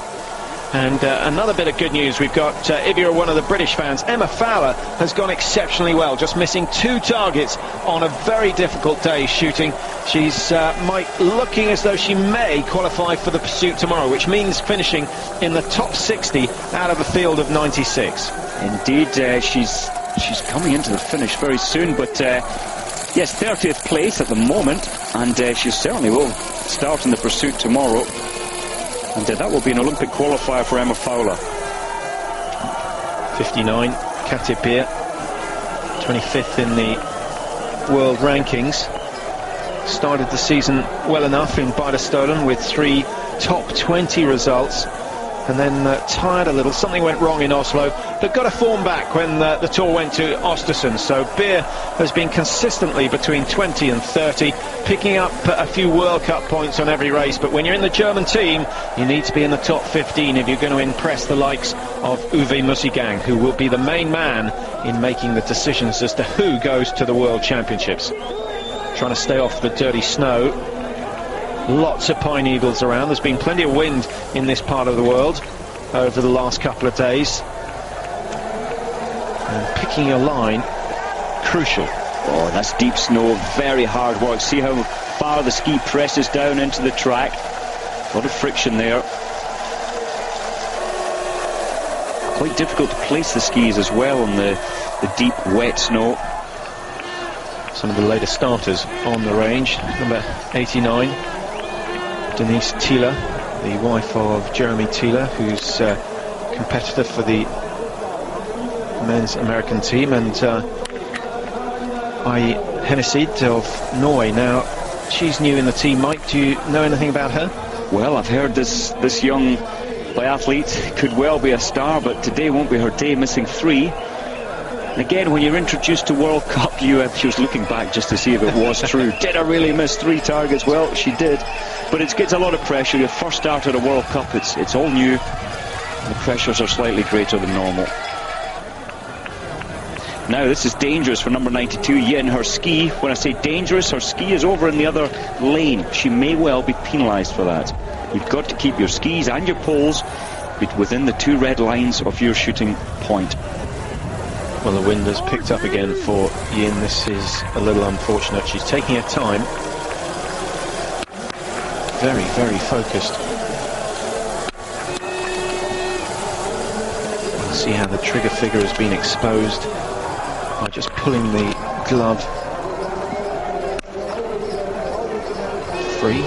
And another bit of good news, we've got, if you're one of the British fans, Emma Fowler has gone exceptionally well, just missing 2 targets on a very difficult day shooting. She's looking as though she may qualify for the pursuit tomorrow, which means finishing in the top 60 out of a field of 96. Indeed, she's coming into the finish very soon, but yes, 30th place at the moment, and she certainly will start in the pursuit tomorrow. And that will be an Olympic qualifier for Emma Fowler. 59, Katja Beer, 25th in the world rankings. Started the season well enough in Biderstolen with 3 top 20 results, and then tired a little. Something went wrong in Oslo, but got a form back when the tour went to Östersund. So Beer has been consistently between 20 and 30, picking up a few World Cup points on every race. But when you're in the German team, you need to be in the top 15 if you're going to impress the likes of Uwe Mussigang, who will be the main man in making the decisions as to who goes to the World Championships. Trying to stay off the dirty snow. Lots of pine needles around. There's been plenty of wind in this part of the world over the last couple of days. And picking your line, crucial. Oh, that's deep snow, very hard work. See how far the ski presses down into the track. A lot of friction there. Quite difficult to place the skis as well on the deep, wet snow. Some of the later starters on the range. Number 89, Denise Thiele, the wife of Jeremy Thiele, who's a competitor for the men's American team, and Ai Hennesid of Norway, now She's new in the team, Mike. Do you know anything about her? Well, I've heard this young biathlete could well be a star, but today won't be her day, missing 3. Again, when you're introduced to World Cup, she was looking back just to see if it was true. Did I really miss 3 targets? Well, she did. But it gets a lot of pressure. Your first start at a World Cup, it's all new. The pressures are slightly greater than normal. Now this is dangerous for number 92, Yin. Her ski, when I say dangerous, her ski is over in the other lane. She may well be penalised for that. You've got to keep your skis and your poles within the 2 red lines of your shooting point. Well, the wind has picked up again for Yin. This is a little unfortunate. She's taking her time. Very, very focused. We'll see how the trigger figure has been exposed by just pulling the glove free.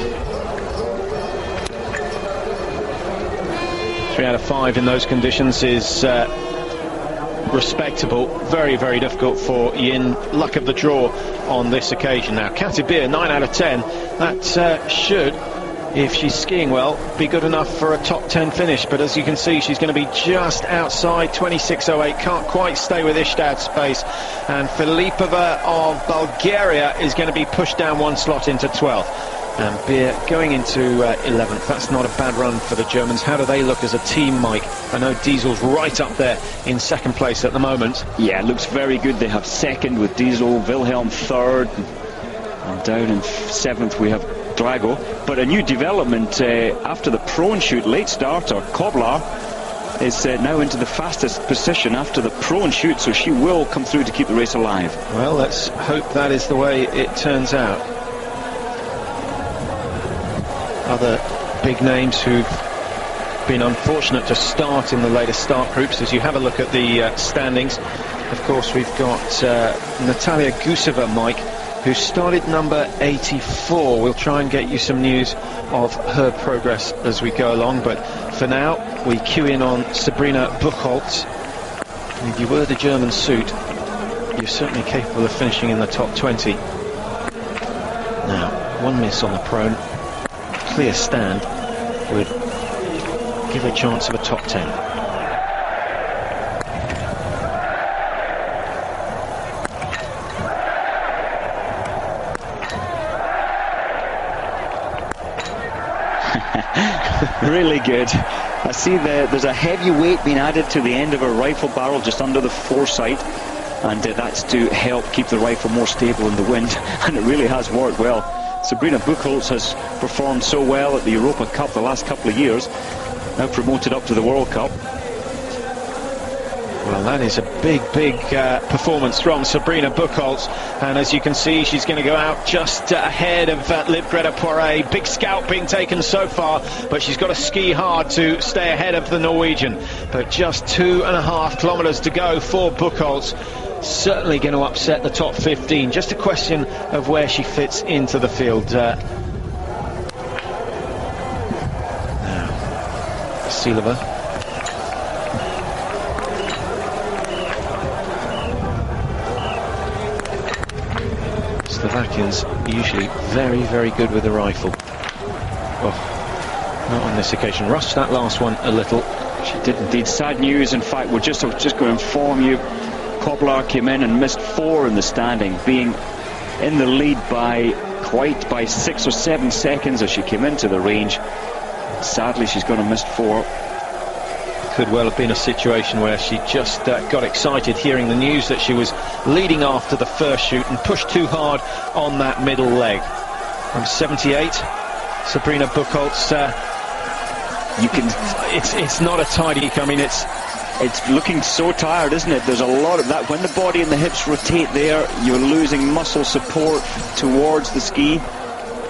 3 out of 5 in those conditions is respectable. Very, very difficult for Yin. Luck of the draw on this occasion. Now, Katibir, 9 out of 10. That should, if she's skiing well, be good enough for a top 10 finish. But as you can see, she's going to be just outside 26.08. Can't quite stay with Ishtad's pace. And Filipova of Bulgaria is going to be pushed down 1 slot into 12th. And Beer going into 11th. That's not a bad run for the Germans. How do they look as a team, Mike? I know Diesel's right up there in 2nd place at the moment. Yeah, it looks very good. They have 2nd with Diesel, Wilhelm 3rd, and down in 7th we have Drago. But a new development after the prone shoot, late starter Koblar is now into the fastest position after the prone shoot, so she will come through to keep the race alive. Well, let's hope that is the way it turns out. Other big names who've been unfortunate to start in the latest start groups. As you have a look at the standings, of course we've got Natalia Guseva, Mike, who started number 84. We'll try and get you some news of her progress as we go along, but for now we cue in on Sabrina Buchholz. If you were the German suit, you're certainly capable of finishing in the top 20. Now, 1 miss on the prone, clear stand would give a chance of a top 10. Really good. I see there's a heavy weight being added to the end of her rifle barrel just under the foresight, and that's to help keep the rifle more stable in the wind, and it really has worked well. Sabrina Buchholz has performed so well at the Europa Cup the last couple of years, now promoted up to the World Cup. Well, that is a big performance from Sabrina Buchholz, and as you can see, she's going to go out just ahead of Liv Greta Poiré. Big scalp being taken so far, but she's got to ski hard to stay ahead of the Norwegian. But just 2.5 kilometers to go for Buchholz. Certainly going to upset the top 15. Just a question of where she fits into the field. Now, Silova. Slovakians usually very good with the rifle. Oh, not on this occasion. Rushed that last one a little. She did indeed. Sad news. In fact, we're just going to inform you, Koblar came in and missed 4 in the standing, being in the lead by 6 or 7 seconds as she came into the range. Sadly, she's going to miss 4. Could well have been a situation where she just got excited hearing the news that she was leading after the first shoot and pushed too hard on that middle leg. From 78, Sabrina Buchholz. It's not a tidy. I mean, it's looking so tired, isn't it? There's a lot of that. When the body and the hips rotate there, you're losing muscle support towards the ski.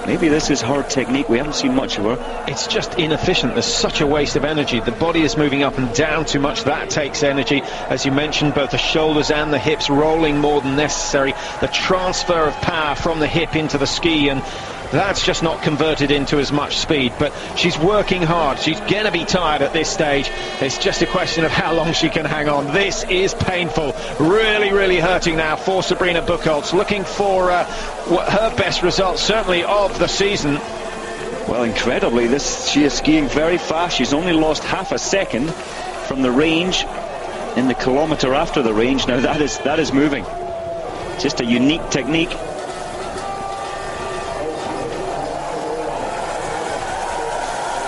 Maybe this is her technique. We haven't seen much of her. It's just inefficient. There's such a waste of energy. The body is moving up and down too much. That takes energy. As you mentioned, both the shoulders and the hips rolling more than necessary. The transfer of power from the hip into the ski, and That's just not converted into as much speed, but she's working hard. She's going to be tired at this stage. It's just a question of how long she can hang on. This is painful, really, really hurting now for Sabrina Buchholz, looking for her best result, certainly of the season. Well, incredibly, she is skiing very fast. She's only lost half a second from the range in the kilometre after the range. Now that is moving. Just a unique technique.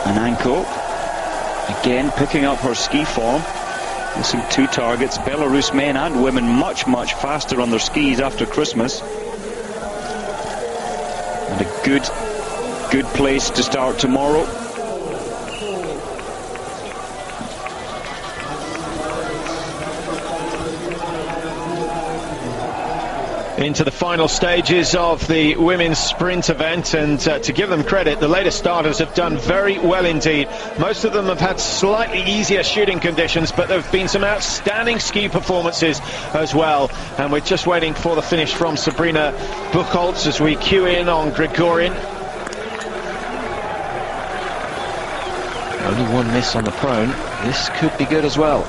And Anko again picking up her ski form. Missing 2 targets. Belarus men and women much faster on their skis after Christmas. And a good place to start tomorrow. Into the final stages of the women's sprint event, and to give them credit, the latest starters have done very well indeed. Most of them have had slightly easier shooting conditions, but there have been some outstanding ski performances as well. And we're just waiting for the finish from Sabrina Buchholz as we cue in on Gregorian. Only 1 miss on the prone. This could be good as well.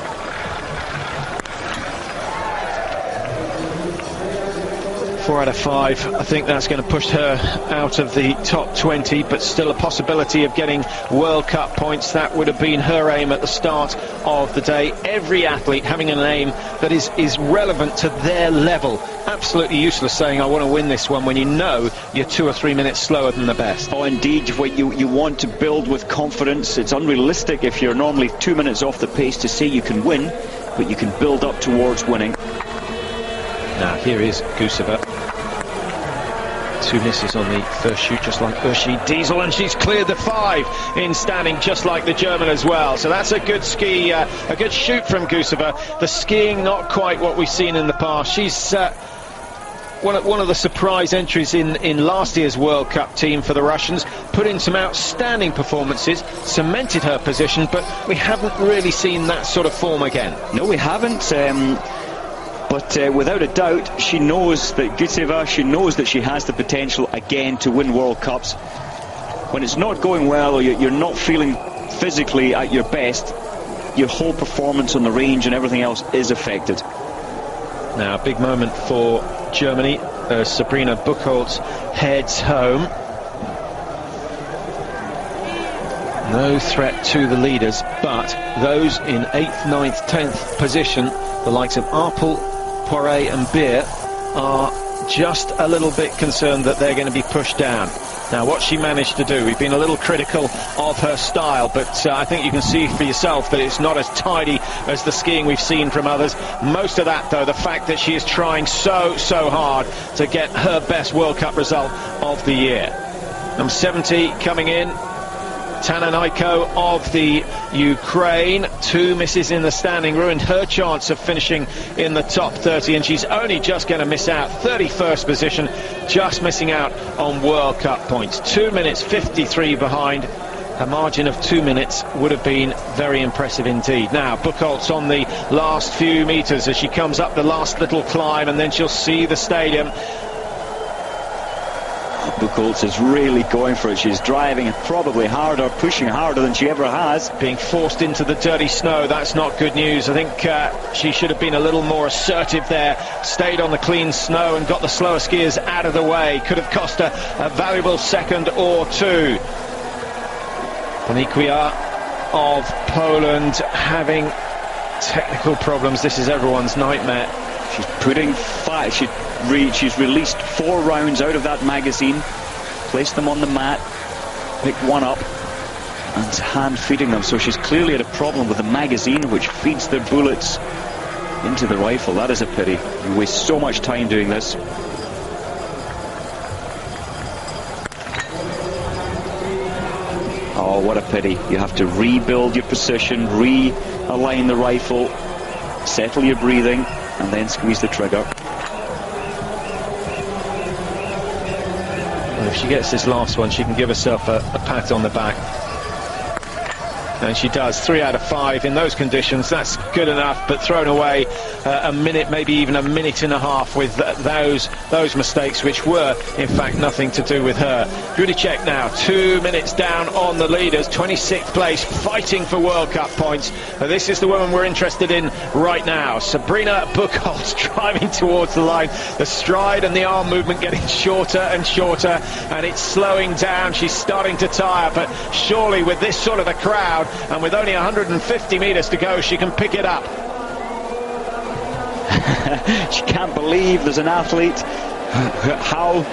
4 out of 5. I think that's going to push her out of the top 20, but still a possibility of getting World Cup points. That would have been her aim at the start of the day. Every athlete having an aim that is relevant to their level. Absolutely useless saying I want to win this one when you know you're 2 or 3 minutes slower than the best. Oh, indeed, you want to build with confidence. It's unrealistic if you're normally 2 minutes off the pace to say you can win, but you can build up towards winning. Now here is Guseva. 2 misses on the first shoot, just like Uschi Diesel, and she's cleared the 5 in standing, just like the German as well. So that's a good ski, a good shoot from Guseva. The skiing not quite what we've seen in the past. She's one of the surprise entries in last year's World Cup team for the Russians. Put in some outstanding performances, cemented her position, but we haven't really seen that sort of form again. No, we haven't. But without a doubt, she knows that Guseva, she knows that she has the potential again to win World Cups. When it's not going well, or you're not feeling physically at your best, your whole performance on the range and everything else is affected. Now, a big moment for Germany as Sabrina Buchholz heads home. No threat to the leaders, but those in 8th, 9th, 10th position, the likes of Arpel, Poiré and Beer, are just a little bit concerned that they're going to be pushed down. Now, what she managed to do, we've been a little critical of her style, but I think you can see for yourself that it's not as tidy as the skiing we've seen from others. Most of that, though, the fact that she is trying so hard to get her best World Cup result of the year. Number 70 coming in, Tananaiko of the Ukraine. 2 misses in the standing ruined her chance of finishing in the top 30, and she's only just going to miss out. 31st position, just missing out on World Cup points. 2 minutes 53 behind. A margin of 2 minutes would have been very impressive indeed. Now Buchholz on the last few meters as she comes up the last little climb, and then she'll see the stadium. Buchholz is really going for it. She's driving probably harder, pushing harder than she ever has. Being forced into the dirty snow, that's not good news. I think she should have been a little more assertive there. Stayed on the clean snow and got the slower skiers out of the way. Could have cost her a valuable second or 2. Ponikwia of Poland having technical problems. This is everyone's nightmare. She's putting 5. She's released 4 rounds out of that magazine, placed them on the mat, picked one up, and hand feeding them. So she's clearly had a problem with the magazine, which feeds their bullets into the rifle. That is a pity. You waste so much time doing this. Oh, what a pity. You have to rebuild your position, realign the rifle, settle your breathing, and then squeeze the trigger. Well, if she gets this last one, she can give herself a pat on the back. And she does 3 out of 5 in those conditions. That's good enough, but thrown away a minute, maybe even a minute and a half with those mistakes, which were in fact nothing to do with her. Budicek now 2 minutes down on the leaders, 26th place, fighting for World Cup points. But this is the woman we're interested in right now. Sabrina Buchholz driving towards the line. The stride and the arm movement getting shorter and shorter, and it's slowing down. She's starting to tire, but surely with this sort of a crowd and with only 150 metres to go, she can pick it up. She can't believe there's an athlete how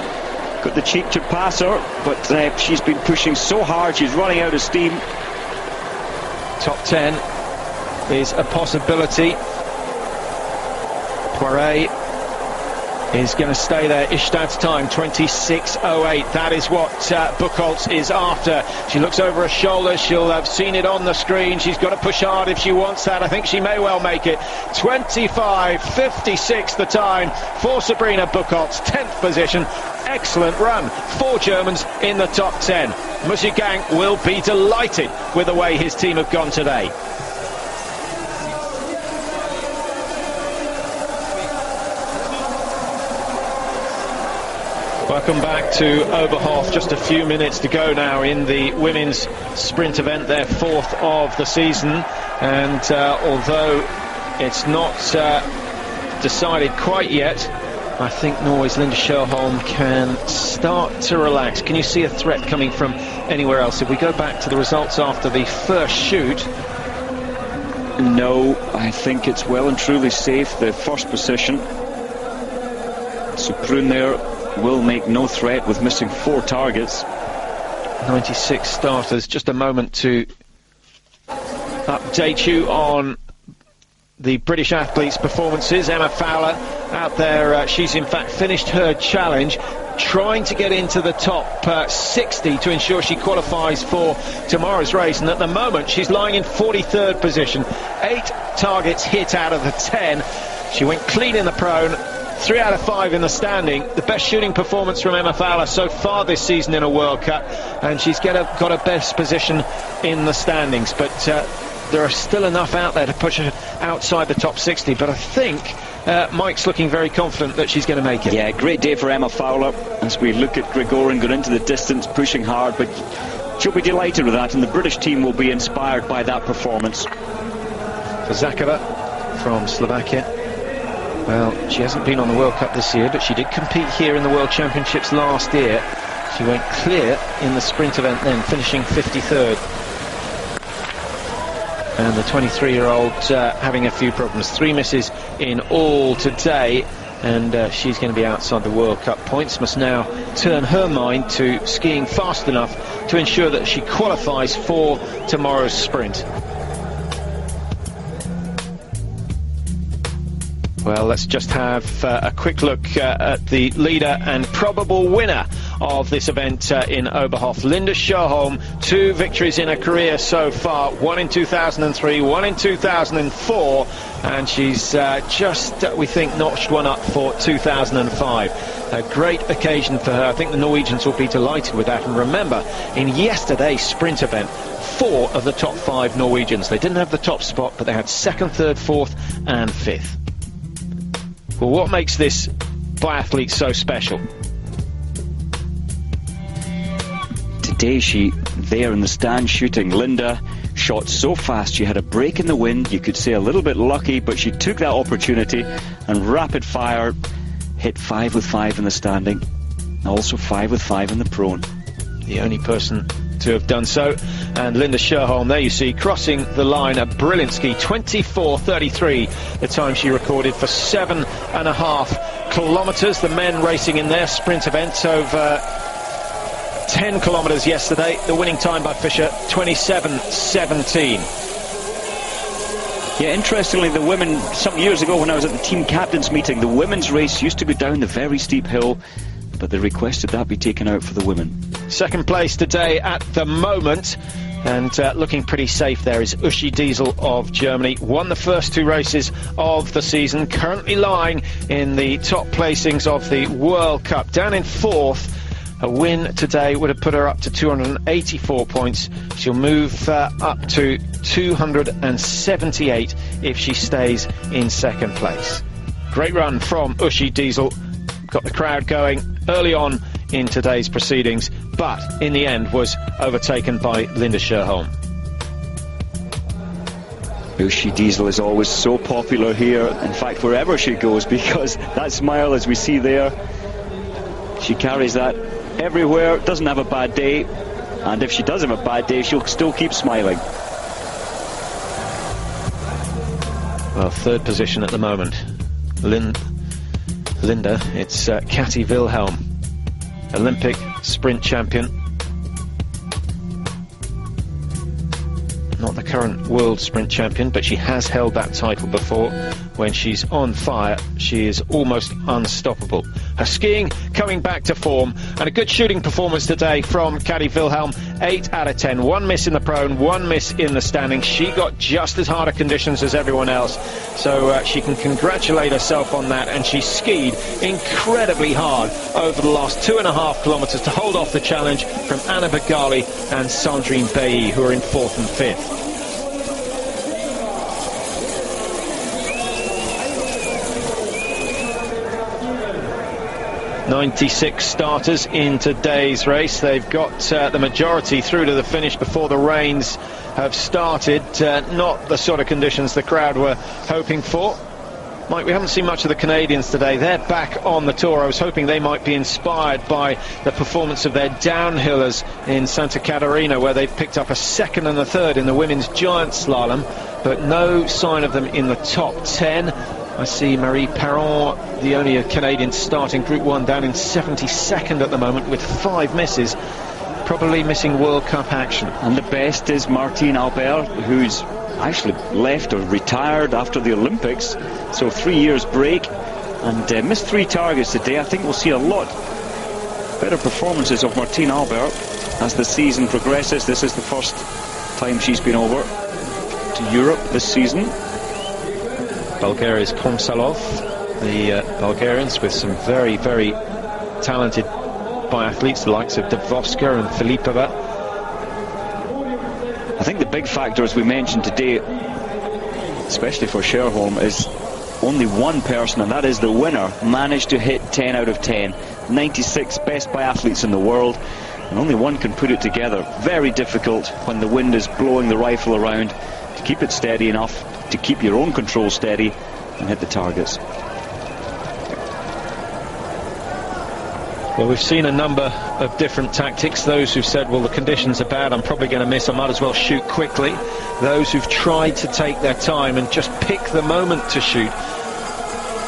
got the cheek to pass her, but she's been pushing so hard, she's running out of steam. Top 10 is a possibility. Poiret is going to stay there. Ishtad's time 26.08. That is what Buchholz is after. She looks over her shoulder. She'll have seen it on the screen. She's got to push hard if she wants that. I think she may well make it. 25.56 the time for Sabrina Buchholz, 10th position. Excellent run. 4 Germans in the top 10. Musigang will be delighted with the way his team have gone today. Welcome back to Oberhöf. Just a few minutes to go now in the women's sprint event, their 4th of the season. And although it's not decided quite yet, I think Norway's Linda Sjöholm can start to relax. Can you see a threat coming from anywhere else? If we go back to the results after the first shoot. No, I think it's well and truly safe. The first position. Suprun there will make no threat with missing 4 targets. 96 starters. Just a moment to update you on the British athletes' performances. Emma Fowler out there, she's in fact finished her challenge, trying to get into the top 60 to ensure she qualifies for tomorrow's race, and at the moment she's lying in 43rd position. 8 targets hit out of the 10. She went clean in the prone, 3 out of 5 in the standing. The best shooting performance from Emma Fowler so far this season in a World Cup, and she's got a best position in the standings. But there are still enough out there to push her outside the top 60. But I think Mike's looking very confident that she's going to make it. Yeah, great day for Emma Fowler as we look at Gregorin going into the distance, pushing hard, but she'll be delighted with that, and the British team will be inspired by that performance. For Zakova from Slovakia, well, she hasn't been on the World Cup this year, but she did compete here in the World Championships last year. She went clear in the sprint event then, finishing 53rd. And the 23-year-old having a few problems. 3 misses in all today, and she's going to be outside the World Cup points. Must now turn her mind to skiing fast enough to ensure that she qualifies for tomorrow's sprint. Well, let's just have a quick look at the leader and probable winner of this event in Oberhöf. Linda Sjöholm, 2 victories in her career so far, 1 in 2003, 1 in 2004, and she's just, we think, notched one up for 2005. A great occasion for her. I think the Norwegians will be delighted with that. And remember, in yesterday's sprint event, 4 of the top 5 Norwegians. They didn't have the top spot, but they had 2nd, 3rd, 4th and 5th. Well, what makes this biathlete so special? Today she there in the stand shooting. Linda shot so fast, she had a break in the wind, you could say a little bit lucky, but she took that opportunity and rapid fire hit 5 with 5 in the standing, also 5 with 5 in the prone. The only person to have done so. And Linda Sjöholm, there you see, crossing the line, a brilliant ski, 24.33 the time she recorded for 7.5 kilometres. The men racing in their sprint event over 10 kilometres yesterday. The winning time by Fischer, 27.17. Yeah, interestingly, the women, some years ago when I was at the team captains meeting, the women's race used to go down the very steep hill, but they requested that be taken out for the women. 2nd place today at the moment, and looking pretty safe there is Uschi Diesel of Germany. Won the first 2 races of the season, currently lying in the top placings of the World Cup. Down in 4th, A win today would have put her up to 284 points. She'll move up to 278 if she stays in second place. Great run from Uschi Diesel. Got the crowd going early on in today's proceedings, but in the end was overtaken by Linda Scherholm. Uschi Diesel is always so popular here, in fact wherever she goes, because that smile as we see there, she carries that everywhere, doesn't have a bad day, and if she does have a bad day she'll still keep smiling. Well, third position at the moment. Linda, it's Kati Wilhelm, Olympic sprint champion. Not the current world sprint champion, but she has held that title before. When she's on fire, she is almost unstoppable. Her skiing coming back to form, and a good shooting performance today from Kati Wilhelm. 8 out of 10, 1 miss in the prone, 1 miss in the standing. She got just as hard conditions as everyone else, so she can congratulate herself on that, and she skied incredibly hard over the last 2.5 kilometers to hold off the challenge from Anna Bagali and Sandrine Bailly, who are in 4th and 5th. .96 starters in today's race. They've got the majority through to the finish before the rains have started. Not the sort of conditions the crowd were hoping for. Mike, we haven't seen much of the Canadians today. They're back on the tour. I was hoping they might be inspired by the performance of their downhillers in Santa Catarina, where they've picked up a 2nd and a 3rd in the women's giant slalom, but no sign of them in the top 10. I see Marie Perron, the only Canadian starting Group 1, down in 72nd at the moment with 5 misses, probably missing World Cup action. And the best is Martine Albert, who's actually left or retired after the Olympics, so 3 years break, and missed 3 targets today. I think we'll see a lot better performances of Martine Albert as the season progresses. This is the first time she's been over to Europe this season. Bulgaria's Komsalov, the Bulgarians with some very, very talented biathletes, the likes of Davoska and Filipova. I think the big factor, as we mentioned today, especially for Scherholm, is only one person, and that is the winner, managed to hit 10 out of 10. 96 best biathletes in the world, and only one can put it together. Very difficult when the wind is blowing the rifle around to keep it steady enough to keep your own control steady and hit the targets. Well, we've seen a number of different tactics. Those who've said, well, the conditions are bad, I'm probably going to miss, I might as well shoot quickly. Those who've tried to take their time and just pick the moment to shoot.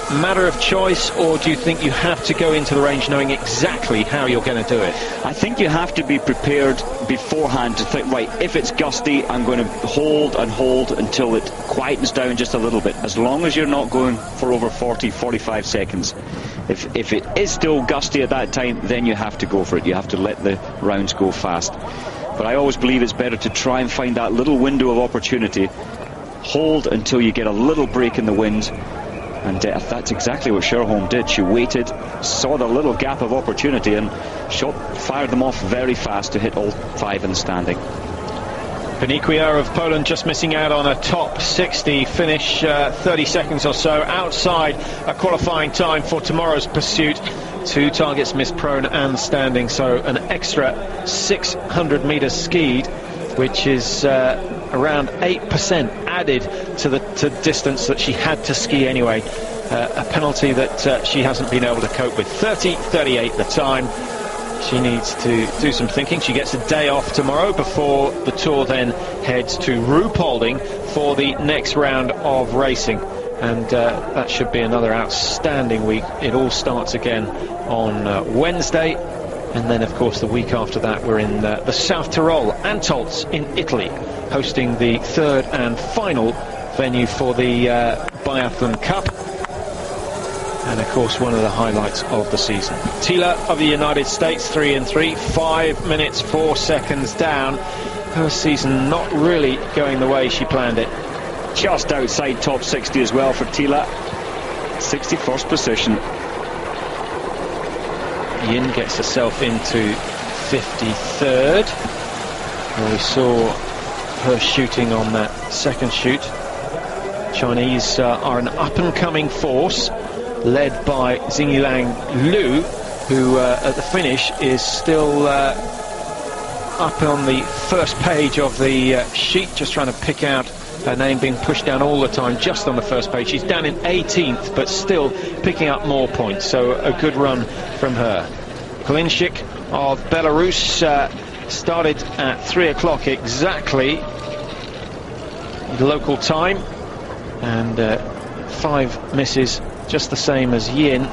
Matter of choice, or do you think you have to go into the range knowing exactly how you're going to do it? I think you have to be prepared beforehand to think, right, if it's gusty, I'm going to hold and hold until it quietens down just a little bit, as long as you're not going for over 40-45 seconds. If it is still gusty at that time, then you have to go for it. You have to let the rounds go fast. But I always believe it's better to try and find that little window of opportunity, hold until you get a little break in the wind. And that's exactly what Scherholm did. She waited, saw the little gap of opportunity, and fired them off very fast to hit all 5 in the standing. Panikwia of Poland just missing out on a top 60 finish, 30 seconds or so outside a qualifying time for tomorrow's pursuit. 2 targets missed, prone and standing, so an extra 600 meters skied, which is around 8% added to the distance that she had to ski anyway. A penalty that she hasn't been able to cope with. 30:38 the time. She needs to do some thinking. She gets a day off tomorrow before the Tour then heads to Ruhpolding for the next round of racing. And that should be another outstanding week. It all starts again on Wednesday. And then, of course, the week after that, we're in the South Tyrol, Antolz in Italy, hosting the 3rd and final venue for the Biathlon Cup. And, of course, one of the highlights of the season. Tila of the United States, 3 and 3, 5 minutes 4 seconds down. Her season not really going the way she planned it. Just outside top 60 as well for Tila. 61st position. Yin gets herself into 53rd. Well, we saw her shooting on that second shoot. Chinese are an up-and-coming force, led by Xingyilang Liu, who at the finish is still up on the first page of the sheet, just trying to pick out her name, being pushed down all the time, just on the first page. She's down in 18th, but still picking up more points, so a good run from her. Kolinchik of Belarus started at 3 o'clock exactly, local time, and 5 misses, just the same as Yin,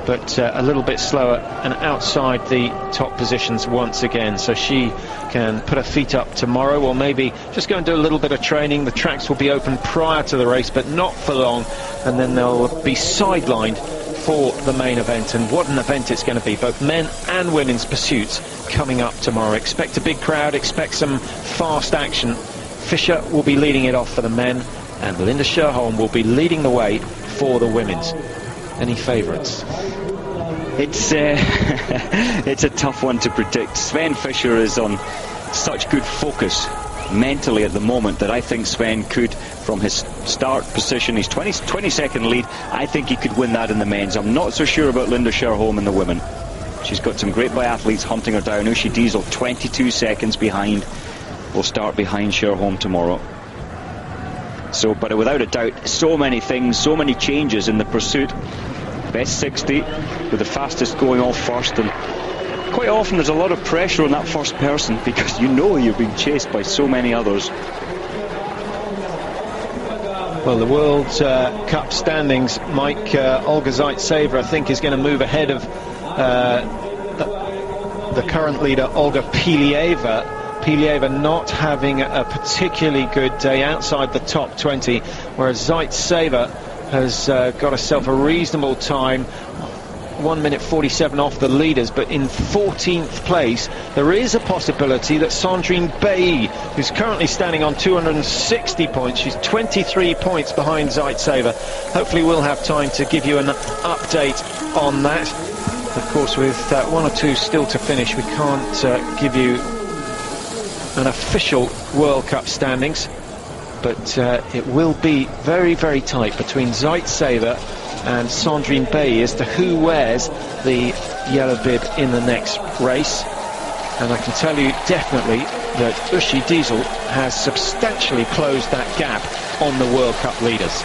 but a little bit slower and outside the top positions once again, so she can put her feet up tomorrow, or maybe just go and do a little bit of training. The tracks will be open prior to the race, but not for long, and then they'll be sidelined for the main event. And what an event it's going to be, both men and women's pursuits coming up tomorrow. Expect a big crowd, expect some fast action. Fisher will be leading it off for the men, and Linda Scherholm will be leading the way for the women's. Any favourites? It's a tough one to predict. Sven Fischer is on such good focus mentally at the moment that I think Sven could, from his start position, his 20-second lead, I think he could win that in the men's. I'm not so sure about Linda Scherholm in the women. She's got some great biathletes hunting her down. Uschi Diesel 22 seconds behind, will start behind Scherholm tomorrow. So, but without a doubt, so many things, so many changes in the pursuit. Best 60 with the fastest going off first, and quite often there's a lot of pressure on that first person because you know you're being chased by so many others. Well, the World Cup standings, Mike, Olga Zaitseva I think is going to move ahead of the current leader Olga Pilieva. Pilieva not having a particularly good day outside the top 20, whereas Zaitseva has got herself a reasonable time, 1 minute 47 off the leaders, but in 14th place. There is a possibility that Sandrine Bailly, who's currently standing on 260 points, she's 23 points behind Zaitseva. Hopefully we'll have time to give you an update on that. Of course, with 1 or 2 still to finish, we can't give you an official World Cup standings, but it will be very, very tight between Zaitseva and Sandrine Bailly as to who wears the yellow bib in the next race. And I can tell you definitely that Uschi Diesel has substantially closed that gap on the World Cup leaders.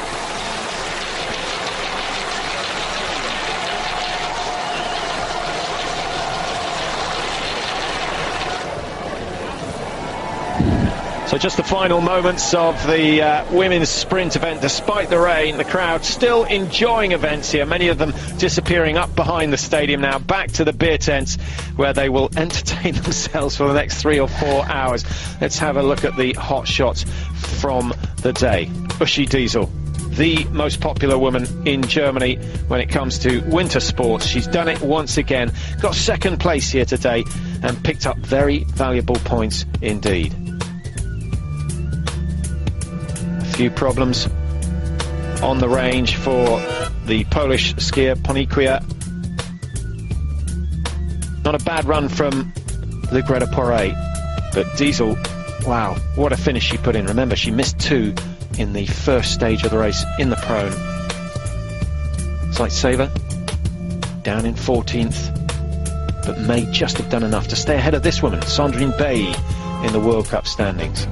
So just the final moments of the women's sprint event. Despite the rain, the crowd still enjoying events here, many of them disappearing up behind the stadium now, back to the beer tents where they will entertain themselves for the next 3 or 4 hours. Let's have a look at the hot shots from the day. Uschi Diesel, the most popular woman in Germany when it comes to winter sports. She's done it once again, got second place here today and picked up very valuable points indeed. Few problems on the range for the Polish skier Ponikwia. Not a bad run from Lucreta Poré, but Diesel, wow, what a finish she put in. Remember, she missed 2 in the first stage of the race in the prone. Zaitseva down in 14th, but may just have done enough to stay ahead of this woman, Sandrine Bailly, in the World Cup standings.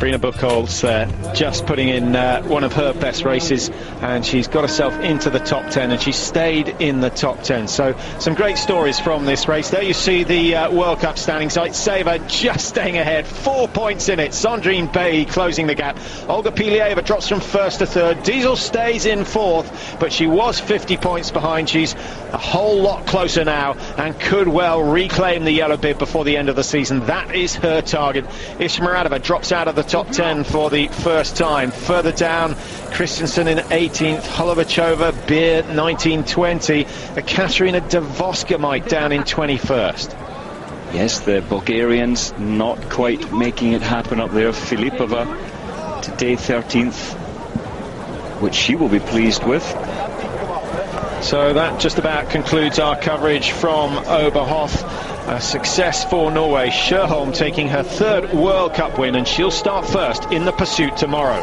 Sabrina Buchholz just putting in one of her best races, and she's got herself into the top 10, and she stayed in the top 10. So some great stories from this race. There you see the World Cup standings. Zaitseva just staying ahead, 4 points in it. Sandrine Bay closing the gap. Olga Pilieva drops from first to third. Diesel stays in fourth, but she was 50 points behind. She's a whole lot closer now and could well reclaim the yellow bib before the end of the season. That is her target. Ishmaradova drops out of the top 10 for the first time. Further down, Christensen in 18th, Holovachova, Beer 19-20, Katerina Davoska might down in 21st. Yes, the Bulgarians not quite making it happen up there. Filipova today 13th, which she will be pleased with. So that just about concludes our coverage from Oberhof. A success for Norway. Sjöholm taking her third World Cup win, and she'll start first in the pursuit tomorrow.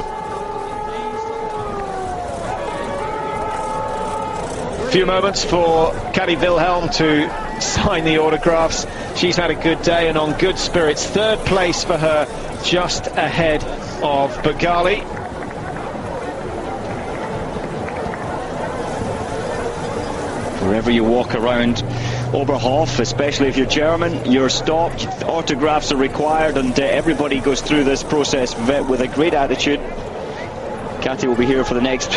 A few moments for Kadi Wilhelm to sign the autographs. She's had a good day and on good spirits. Third place for her, just ahead of Bagali. Wherever you walk around Oberhof, especially if you're German, you're stopped, autographs are required, and everybody goes through this process with a great attitude. Katy will be here for the next